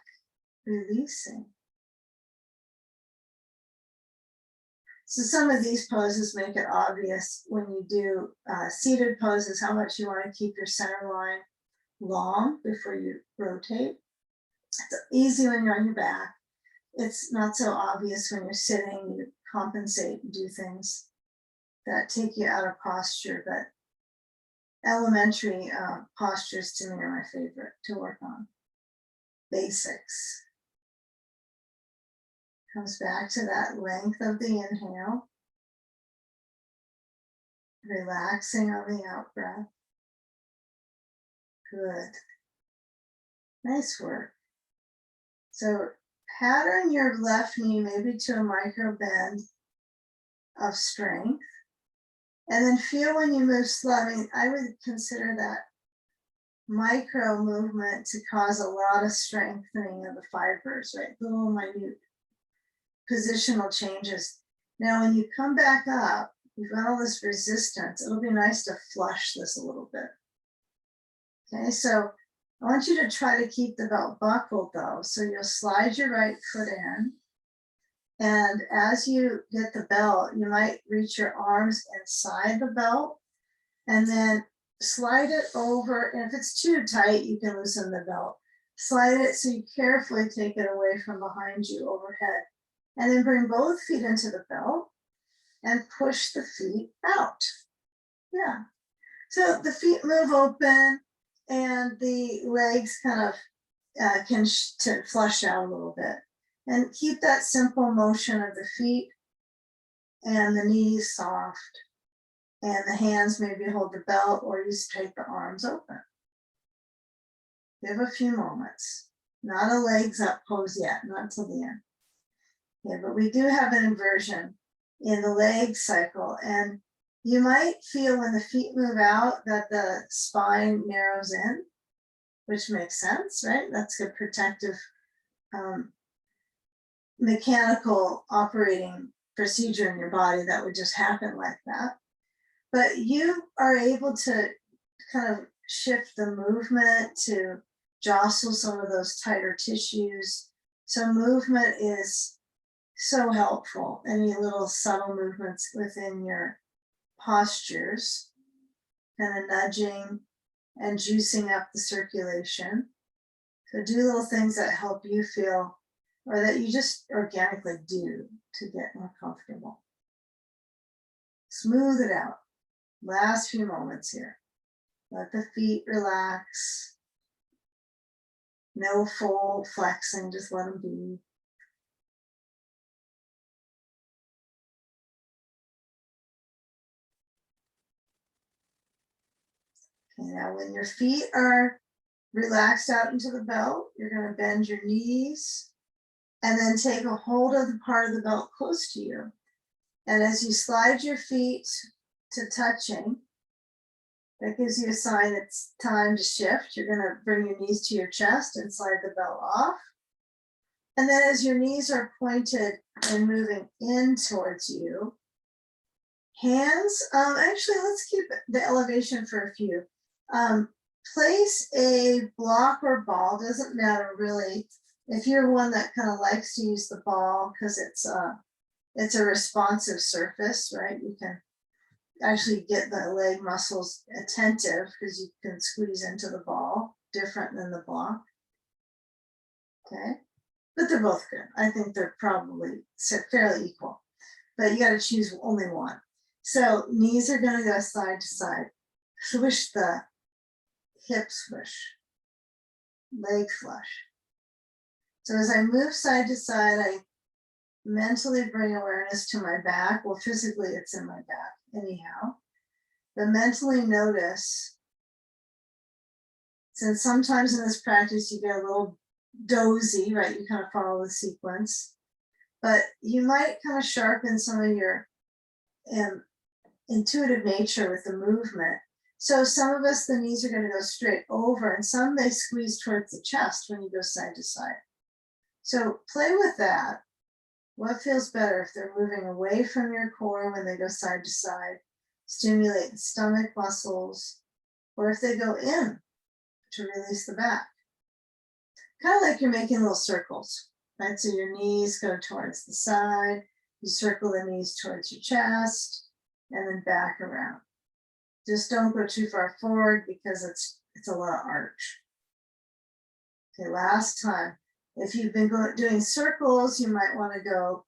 releasing. So some of these poses make it obvious when you do seated poses, how much you want to keep your center line long before you rotate. It's easy when you're on your back. It's not so obvious when you're sitting. You compensate and do things that take you out of posture, but elementary postures to me are my favorite to work on. Basics. Comes back to that length of the inhale. Relaxing on the out breath. Good. Nice work. So pattern your left knee maybe to a micro bend of strength. And then feel when you move slow. I mean, I would consider that micro movement to cause a lot of strengthening of the fibers, right? Little minute positional changes. Now, when you come back up, you've got all this resistance. It'll be nice to flush this a little bit. Okay, so I want you to try to keep the belt buckled though. So you'll slide your right foot in. And as you get the belt, you might reach your arms inside the belt and then slide it over. And if it's too tight, you can loosen the belt. Slide it so you carefully take it away from behind you overhead. And then bring both feet into the belt and push the feet out. Yeah. So the feet move open and the legs kind of can flush out a little bit. And keep that simple motion of the feet and the knees soft. And the hands maybe hold the belt, or you take the arms open. Give a few moments. Not a legs up pose yet, not till the end. Yeah, but we do have an inversion in the leg cycle. And you might feel when the feet move out that the spine narrows in, which makes sense, right? That's a protective mechanical operating procedure in your body that would just happen like that. But you are able to kind of shift the movement to jostle some of those tighter tissues. So movement is so helpful. Any little subtle movements within your postures kind of nudging and juicing up the circulation. So do little things that help you feel, or that you just organically do to get more comfortable. Smooth it out. Last few moments here. Let the feet relax. No full flexing, just let them be. Okay, now when your feet are relaxed out into the belt, you're going to bend your knees and then take a hold of the part of the belt close to you. And as you slide your feet to touching, that gives you a sign it's time to shift. You're going to bring your knees to your chest and slide the belt off. And then as your knees are pointed and moving in towards you, hands, actually, let's keep the elevation for a few. Place a block or ball, doesn't matter really. If you're one that kind of likes to use the ball because it's a responsive surface, right? You can actually get the leg muscles attentive because you can squeeze into the ball, different than the block. Okay, but they're both good. I think they're probably fairly equal, but you got to choose only one. So knees are going to go side to side. Swish the hip swish, leg flush. So as I move side to side, I mentally bring awareness to my back. Well, physically it's in my back anyhow, but mentally notice, since sometimes in this practice you get a little dozy, right? You kind of follow the sequence, but you might kind of sharpen some of your intuitive nature with the movement. So some of us, the knees are going to go straight over, and some they squeeze towards the chest when you go side to side. So play with that. What feels better if they're moving away from your core when they go side to side, stimulate the stomach muscles, or if they go in to release the back. Kind of like you're making little circles, right? So your knees go towards the side, you circle the knees towards your chest, and then back around. Just don't go too far forward because it's a lot of arch. Okay, last time. If you've been doing circles, you might want to go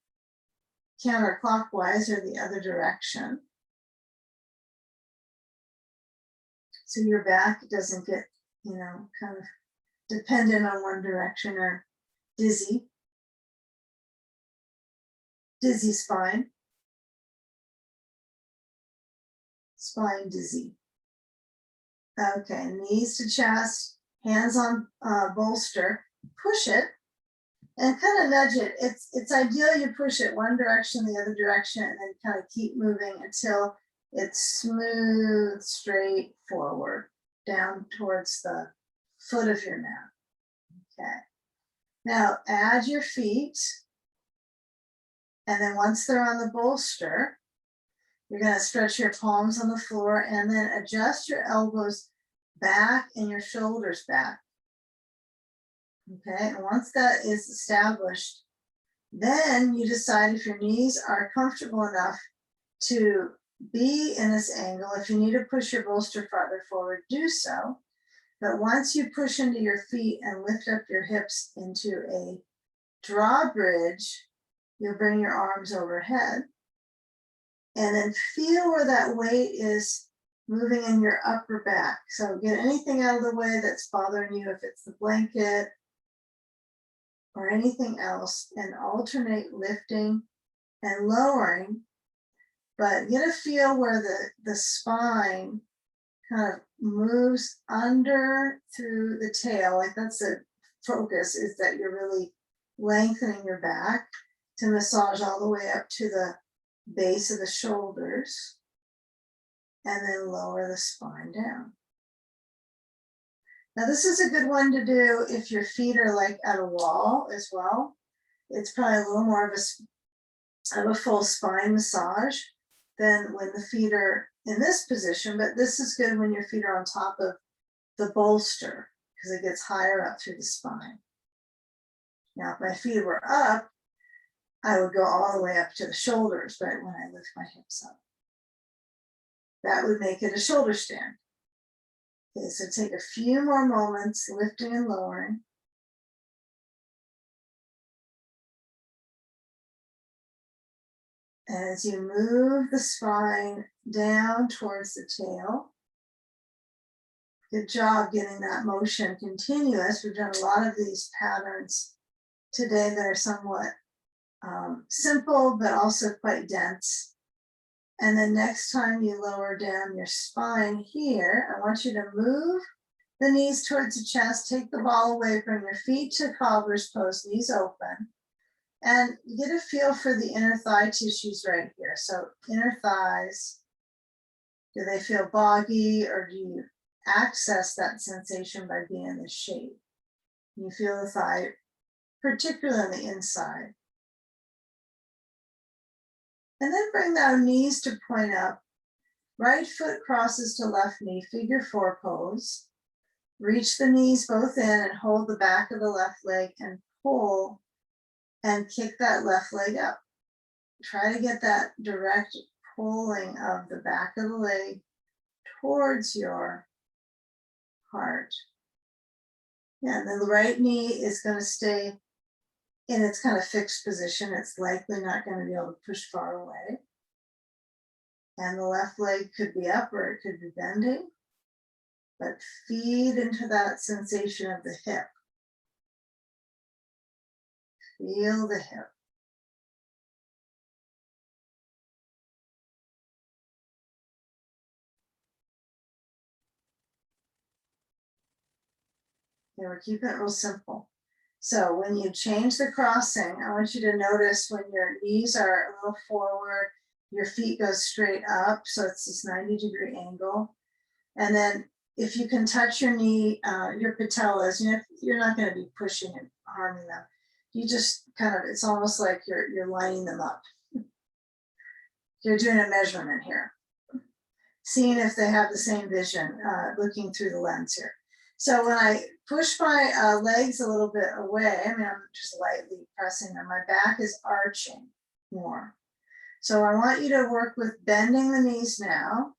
counterclockwise or the other direction. So your back doesn't get, kind of dependent on one direction or dizzy. Dizzy spine. Spine dizzy. Okay, knees to chest, hands on bolster, push it and kind of nudge it. It's ideal you push it one direction, the other direction, and then kind of keep moving until it's smooth, straight forward, down towards the foot of your mat. Okay. Now add your feet, and then once they're on the bolster, you're going to stretch your palms on the floor and then adjust your elbows back and your shoulders back. Okay, and once that is established, then you decide if your knees are comfortable enough to be in this angle. If you need to push your bolster farther forward, do so. But once you push into your feet and lift up your hips into a drawbridge, you'll bring your arms overhead. And then feel where that weight is moving in your upper back. So get anything out of the way that's bothering you, if it's the blanket or anything else, and alternate lifting and lowering, but get a feel where the spine kind of moves under through the tail. Like that's the focus, is that you're really lengthening your back to massage all the way up to the base of the shoulders, and then lower the spine down. Now this is a good one to do if your feet are like at a wall as well. It's probably a little more of a full spine massage than when the feet are in this position, but this is good when your feet are on top of the bolster because it gets higher up through the spine. Now if my feet were up, I would go all the way up to the shoulders, right, when I lift my hips up. That would make it a shoulder stand. Okay, so take a few more moments, lifting and lowering. As you move the spine down towards the tail. Good job getting that motion continuous. We've done a lot of these patterns today that are somewhat simple, but also quite dense. And then next time you lower down your spine here, I want you to move the knees towards the chest, take the ball away, bring your feet to cobbler's pose, knees open, and get a feel for the inner thigh tissues right here. So inner thighs, do they feel boggy, or do you access that sensation by being in this shape? You feel the thigh, particularly on the inside. And then bring down knees to point up. Right foot crosses to left knee, figure four pose. Reach the knees both in and hold the back of the left leg and pull and kick that left leg up. Try to get that direct pulling of the back of the leg towards your heart. Yeah, and then the right knee is going to stay in its kind of fixed position. It's likely not going to be able to push far away. And the left leg could be up or it could be bending, but feed into that sensation of the hip. Feel the hip. Okay, we're keeping it real simple. So when you change the crossing, I want you to notice when your knees are a little forward, your feet go straight up. So it's this 90-degree angle. And then if you can touch your knee, your patellas, you know, you're not going to be pushing and harming them. You just kind of, it's almost like you're lining them up. You're doing a measurement here, seeing if they have the same vision, looking through the lens here. So when I push my legs a little bit away, I mean, I'm just lightly pressing them, my back is arching more. So I want you to work with bending the knees now.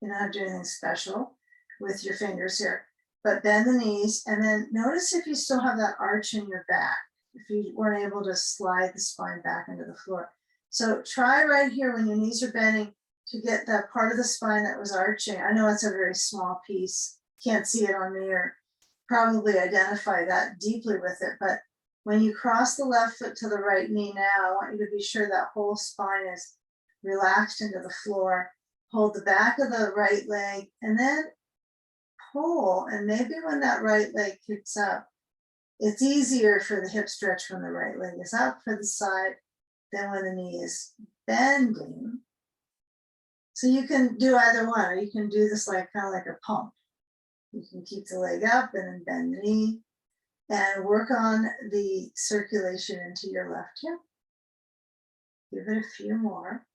You're not doing anything special with your fingers here, but bend the knees and then notice if you still have that arch in your back, if you weren't able to slide the spine back into the floor. So try right here when your knees are bending to get that part of the spine that was arching. I know it's a very small piece. Can't see it on me or probably identify that deeply with it, but when you cross the left foot to the right knee now, I want you to be sure that whole spine is relaxed into the floor. Hold the back of the right leg and then pull. And maybe when that right leg kicks up, it's easier for the hip stretch when the right leg is up for the side than when the knee is bending. So you can do either one, or you can do this like kind of like a pump. You can keep the leg up and then bend the knee and work on the circulation into your left hip. Give it a few more.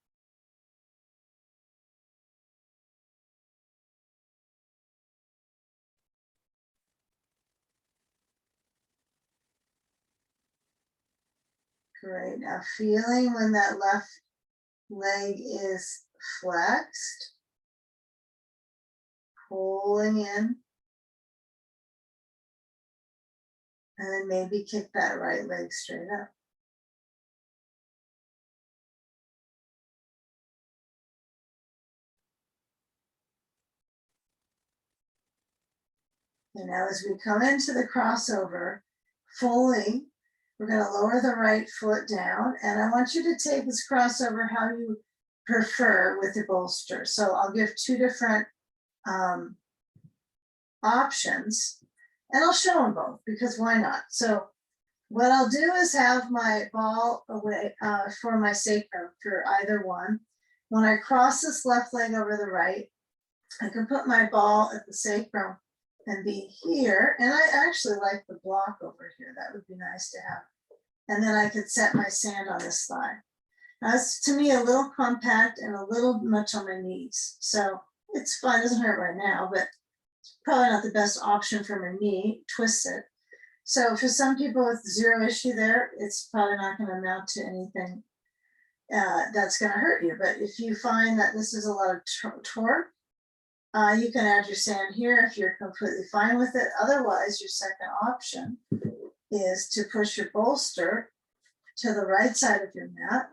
Great. Now feeling when that left leg is flexed, pulling in, and then maybe kick that right leg straight up. And now as we come into the crossover fully, we're going to lower the right foot down. And I want you to take this crossover how you prefer with the bolster. So I'll give two different options and I'll show them both because why not? So what I'll do is have my ball away for my sacrum for either one. When I cross this left leg over the right, I can put my ball at the sacrum and be here. And I actually like the block over here. That would be nice to have. And then I could set my sand on this thigh. That's to me a little compact and a little much on my knees. So it's fine, it doesn't hurt right now, but it's probably not the best option for my knee, twist it. So for some people with zero issue there, it's probably not going to amount to anything that's going to hurt you. But if you find that this is a lot of torque, you can add your sand here if you're completely fine with it. Otherwise, your second option is to push your bolster to the right side of your mat,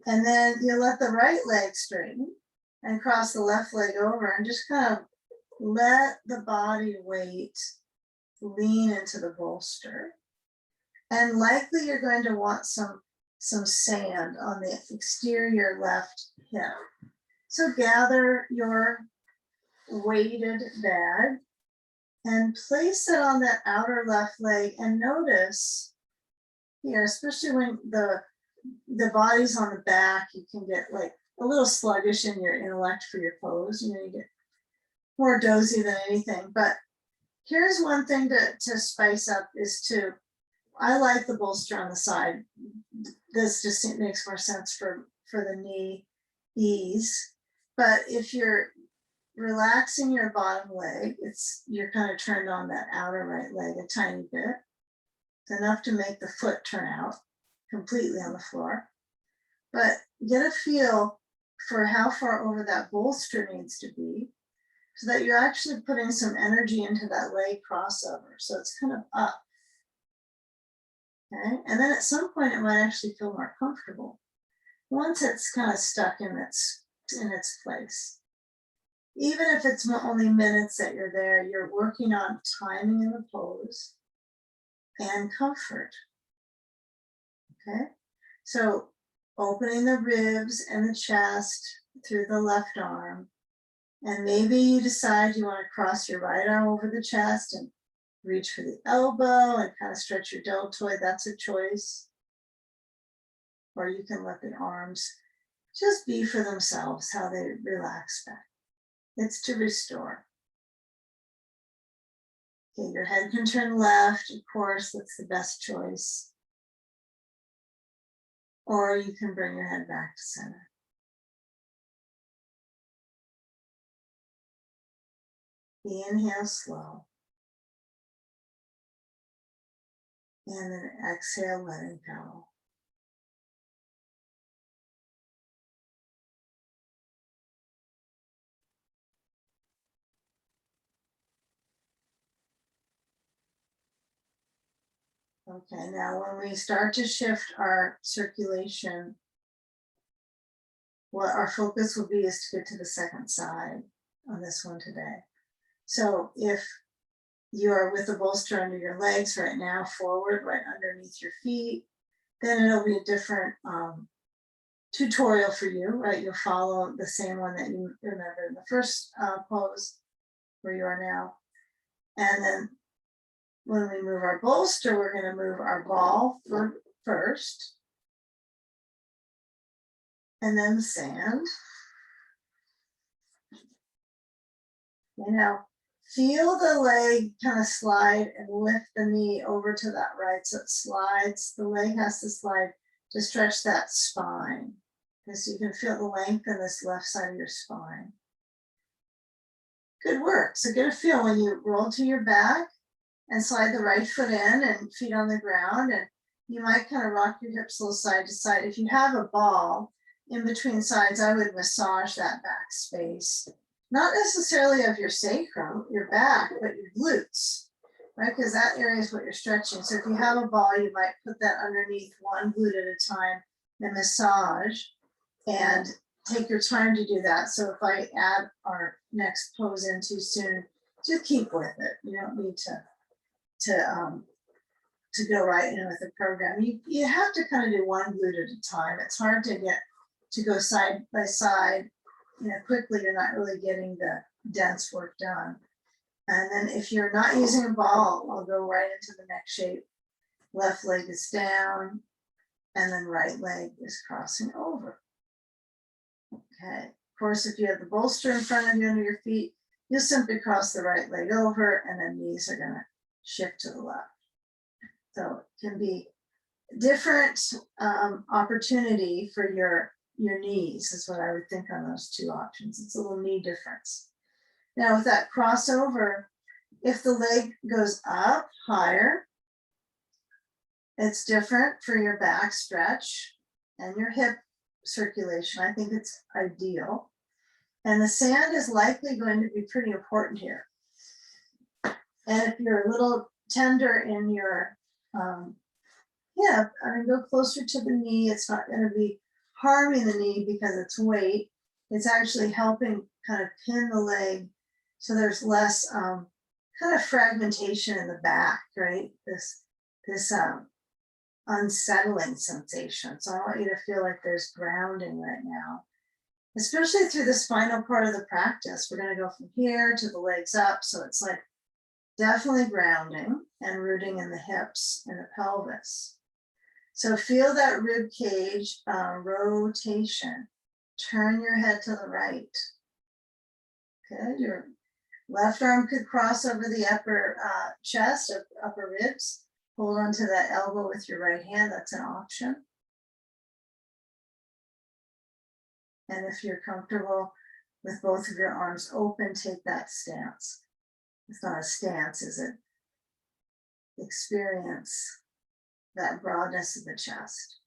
and then you let the right leg straighten and cross the left leg over and just kind of let the body weight lean into the bolster. And likely you're going to want some sand on the exterior left hip. So gather your weighted bag and place it on that outer left leg, and notice here, especially when the body's on the back, you can get like a little sluggish in your intellect for your pose. You know, you get more dozy than anything. But here's one thing to spice up is I like the bolster on the side. This just makes more sense for the knee ease. But if you're relaxing your bottom leg, you're kind of turned on that outer right leg a tiny bit. It's enough to make the foot turn out completely on the floor. But get a feel for how far over that bolster needs to be so that you're actually putting some energy into that leg crossover. So it's kind of up. Okay, and then at some point it might actually feel more comfortable once it's kind of stuck in its place. Even if it's only minutes that you're there, you're working on timing in the pose and comfort. Okay, so opening the ribs and the chest through the left arm, and maybe you decide you want to cross your right arm over the chest and reach for the elbow and kind of stretch your deltoid. That's a choice. Or you can let the arms just be for themselves, how they relax back. It's to restore. Okay, your head can turn left, of course, that's the best choice. Or you can bring your head back to center. Inhale slow. And then exhale, letting go. Okay, now when we start to shift our circulation, what our focus will be is to get to the second side on this one today. So if you are with the bolster under your legs right now, forward, right underneath your feet, then it'll be a different tutorial for you, right? You'll follow the same one that you remember in the first pose where you are now. And then when we move our bolster, we're going to move our ball first, and then the sand. You know, feel the leg kind of slide and lift the knee over to that right, so it slides. The leg has to slide to stretch that spine, because you can feel the length in this left side of your spine. Good work. So get a feel when you roll to your back and slide the right foot in and feet on the ground, and you might kind of rock your hips a little side to side. If you have a ball in between sides, I would massage that back space. Not necessarily of your sacrum, your back, but your glutes, right? Because that area is what you're stretching. So if you have a ball, you might put that underneath one glute at a time and massage, and take your time to do that. So if I add our next pose in too soon, just keep with it. You don't need to go right in with the program. You have to kind of do one glute at a time. It's hard to get to go side by side. You know, quickly, you're not really getting the dense work done. And then if you're not using a ball, I'll go right into the neck shape. Left leg is down, and then right leg is crossing over. Okay, of course, if you have the bolster in front of you under your feet, you'll simply cross the right leg over, and then knees are gonna shift to the left. So it can be different opportunity for your knees is what I would think on those two options. It's a little knee difference. Now with that crossover, if the leg goes up higher, it's different for your back stretch and your hip circulation. I think it's ideal. And the sand is likely going to be pretty important here. And if you're a little tender in your, yeah, I mean, go closer to the knee. It's not going to be harming the knee because it's weight. It's actually helping kind of pin the leg so there's less kind of fragmentation in the back, right? This unsettling sensation. So I want you to feel like there's grounding right now, especially through the spinal part of the practice. We're going to go from here to the legs up. So it's like definitely grounding and rooting in the hips and the pelvis. So feel that rib cage rotation. Turn your head to the right. Good. Your left arm could cross over the upper chest, upper ribs. Hold onto that elbow with your right hand. That's an option. And if you're comfortable with both of your arms open, take that stance. It's not a stance, is it? Experience that broadness of the chest.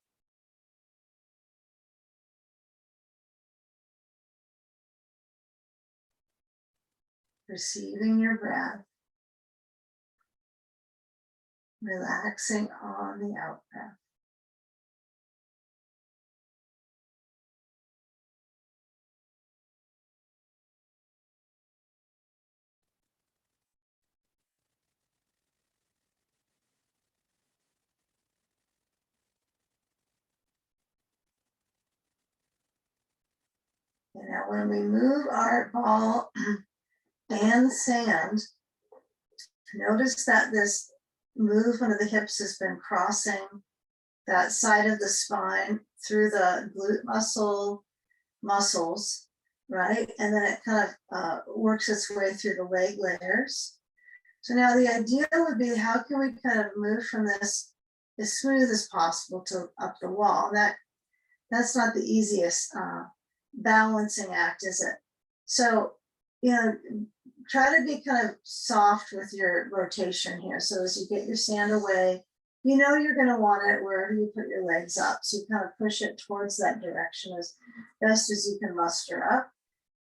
Receiving your breath. Relaxing on the out breath. And now when we move our ball and sand, notice that this movement of the hips has been crossing that side of the spine through the glute muscles, right? And then it kind of works its way through the leg layers. So now the idea would be, how can we kind of move from this as smooth as possible to up the wall? That's not the easiest balancing act, is it? So, you know, try to be kind of soft with your rotation here. So as you get your sand away, you know you're going to want it wherever you put your legs up. So you kind of push it towards that direction as best as you can muster up.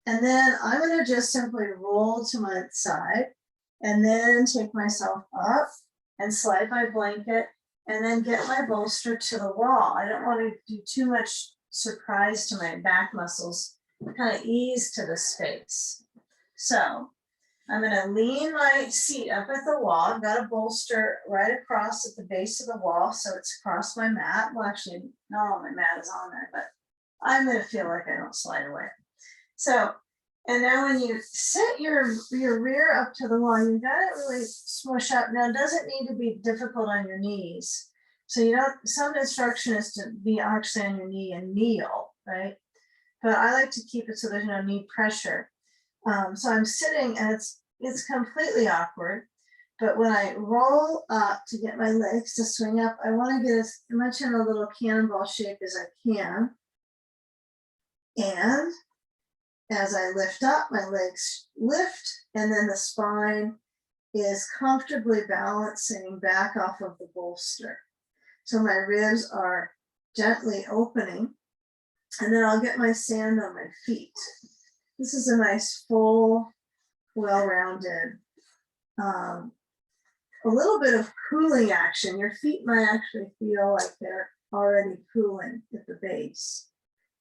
And then I'm going to just simply roll to my side and then take myself up and slide my blanket and then get my bolster to the wall. I don't want to do too much surprise to my back muscles, kind of ease to the space. So I'm going to lean my seat up at the wall. I've got a bolster right across at the base of the wall, so it's across my mat. Well, actually, not all my mat is on there, but I'm going to feel like I don't slide away. So, and now when you sit your rear up to the wall, you got to really smush up. Now, it doesn't need to be difficult on your knees. So you don't, some instruction is to be actually on your knee and kneel, right? But I like to keep it so there's no knee pressure. So I'm sitting and it's completely awkward. But when I roll up to get my legs to swing up, I want to get as much in a little cannonball shape as I can. And as I lift up, my legs lift, and then the spine is comfortably balancing back off of the bolster. So my ribs are gently opening, and then I'll get my sand on my feet. This is a nice, full, well-rounded, a little bit of cooling action. Your feet might actually feel like they're already cooling at the base.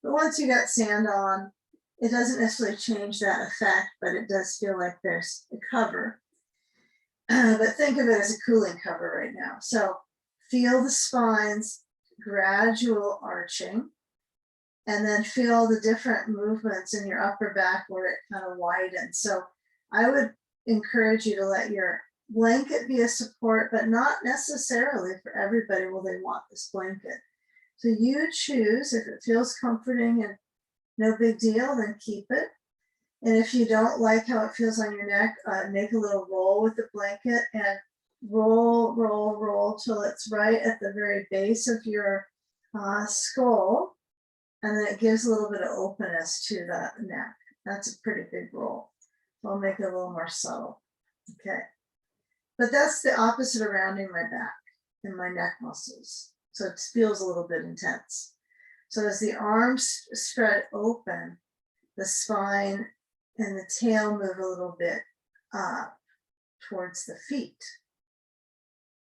But once you got sand on, it doesn't necessarily change that effect, but it does feel like there's a cover. But think of it as a cooling cover right now. So feel the spine's gradual arching, and then feel the different movements in your upper back where it kind of widens. So I would encourage you to let your blanket be a support, but not necessarily for everybody will they want this blanket. So you choose. If it feels comforting and no big deal, then keep it. And if you don't like how it feels on your neck, make a little roll with the blanket and roll, roll, roll till it's right at the very base of your skull. And then it gives a little bit of openness to the neck. That's a pretty big roll. So I'll make it a little more subtle. Okay. But that's the opposite of rounding my back and my neck muscles. So it feels a little bit intense. So as the arms spread open, the spine and the tail move a little bit up towards the feet.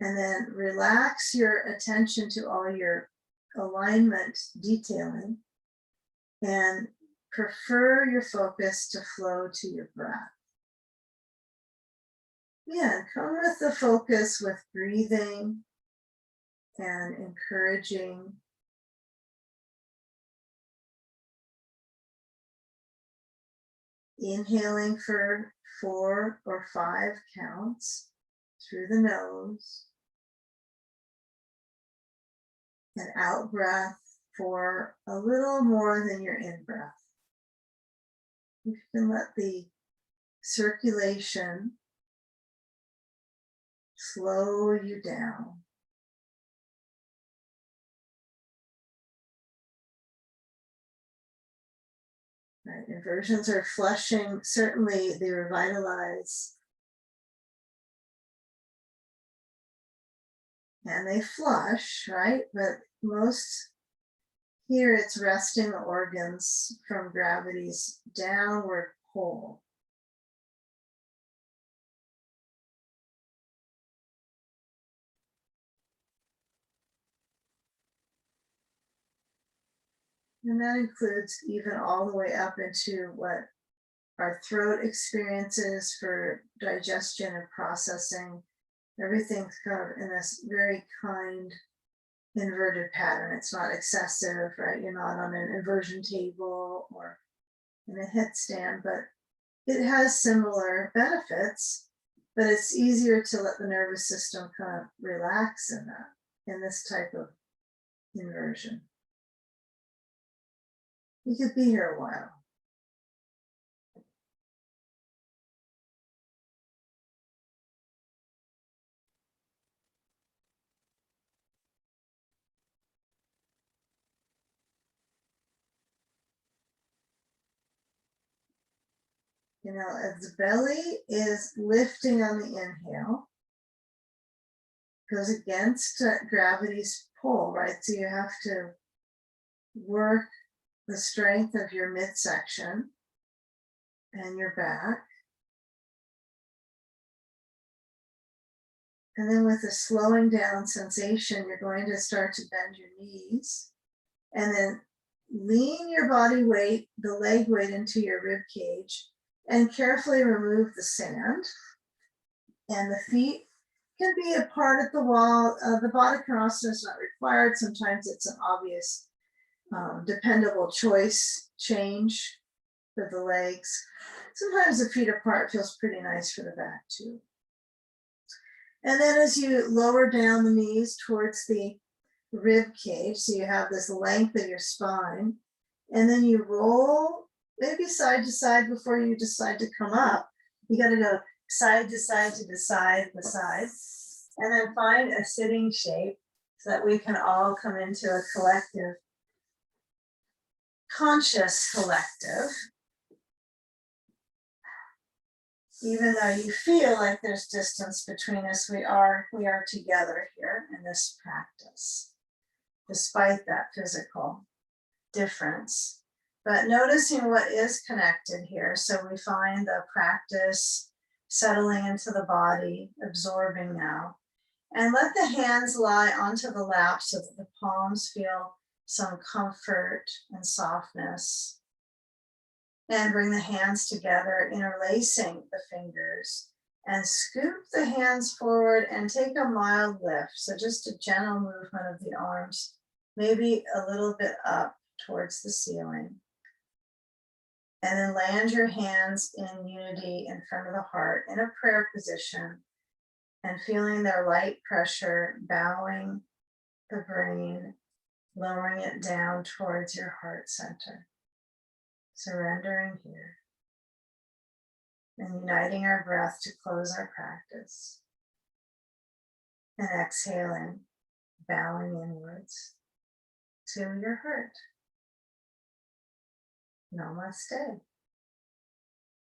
And then relax your attention to all your alignment detailing and prefer your focus to flow to your breath. Yeah, come with the focus with breathing and encouraging. Inhaling for 4 or 5 counts through the nose. And out breath for a little more than your in breath. You can let the circulation slow you down. Right, inversions are flushing, certainly they revitalize. And they flush, right? But most here it's resting the organs from gravity's downward pull. And that includes even all the way up into what our throat experiences for digestion and processing. Everything's kind of in this very kind inverted pattern. It's not excessive, right? You're not on an inversion table or in a headstand, but it has similar benefits, but it's easier to let the nervous system kind of relax in that, in this type of inversion. You could be here a while. You know, as the belly is lifting on the inhale, goes against gravity's pull, right? So you have to work the strength of your midsection and your back. And then with a slowing down sensation, you're going to start to bend your knees and then lean your body weight, the leg weight into your rib cage, and carefully remove the sand. And the feet can be apart at the wall. The Baddha Konasana is not required. Sometimes it's an obvious, dependable choice change for the legs. Sometimes the feet apart feels pretty nice for the back too. And then as you lower down the knees towards the rib cage, so you have this length of your spine, and then you roll maybe side to side before you decide to come up. You got to go side to side to the side, and then find a sitting shape so that we can all come into a collective, conscious collective. Even though you feel like there's distance between us, we are together here in this practice, despite that physical difference. But noticing what is connected here. So we find the practice settling into the body, absorbing now. And let the hands lie onto the lap so that the palms feel some comfort and softness. And bring the hands together, interlacing the fingers, and scoop the hands forward and take a mild lift. So just a gentle movement of the arms, maybe a little bit up towards the ceiling. And then land your hands in unity in front of the heart in a prayer position and feeling their light pressure, bowing the brain, lowering it down towards your heart center. Surrendering here and uniting our breath to close our practice. And exhaling, bowing inwards to your heart. Namaste.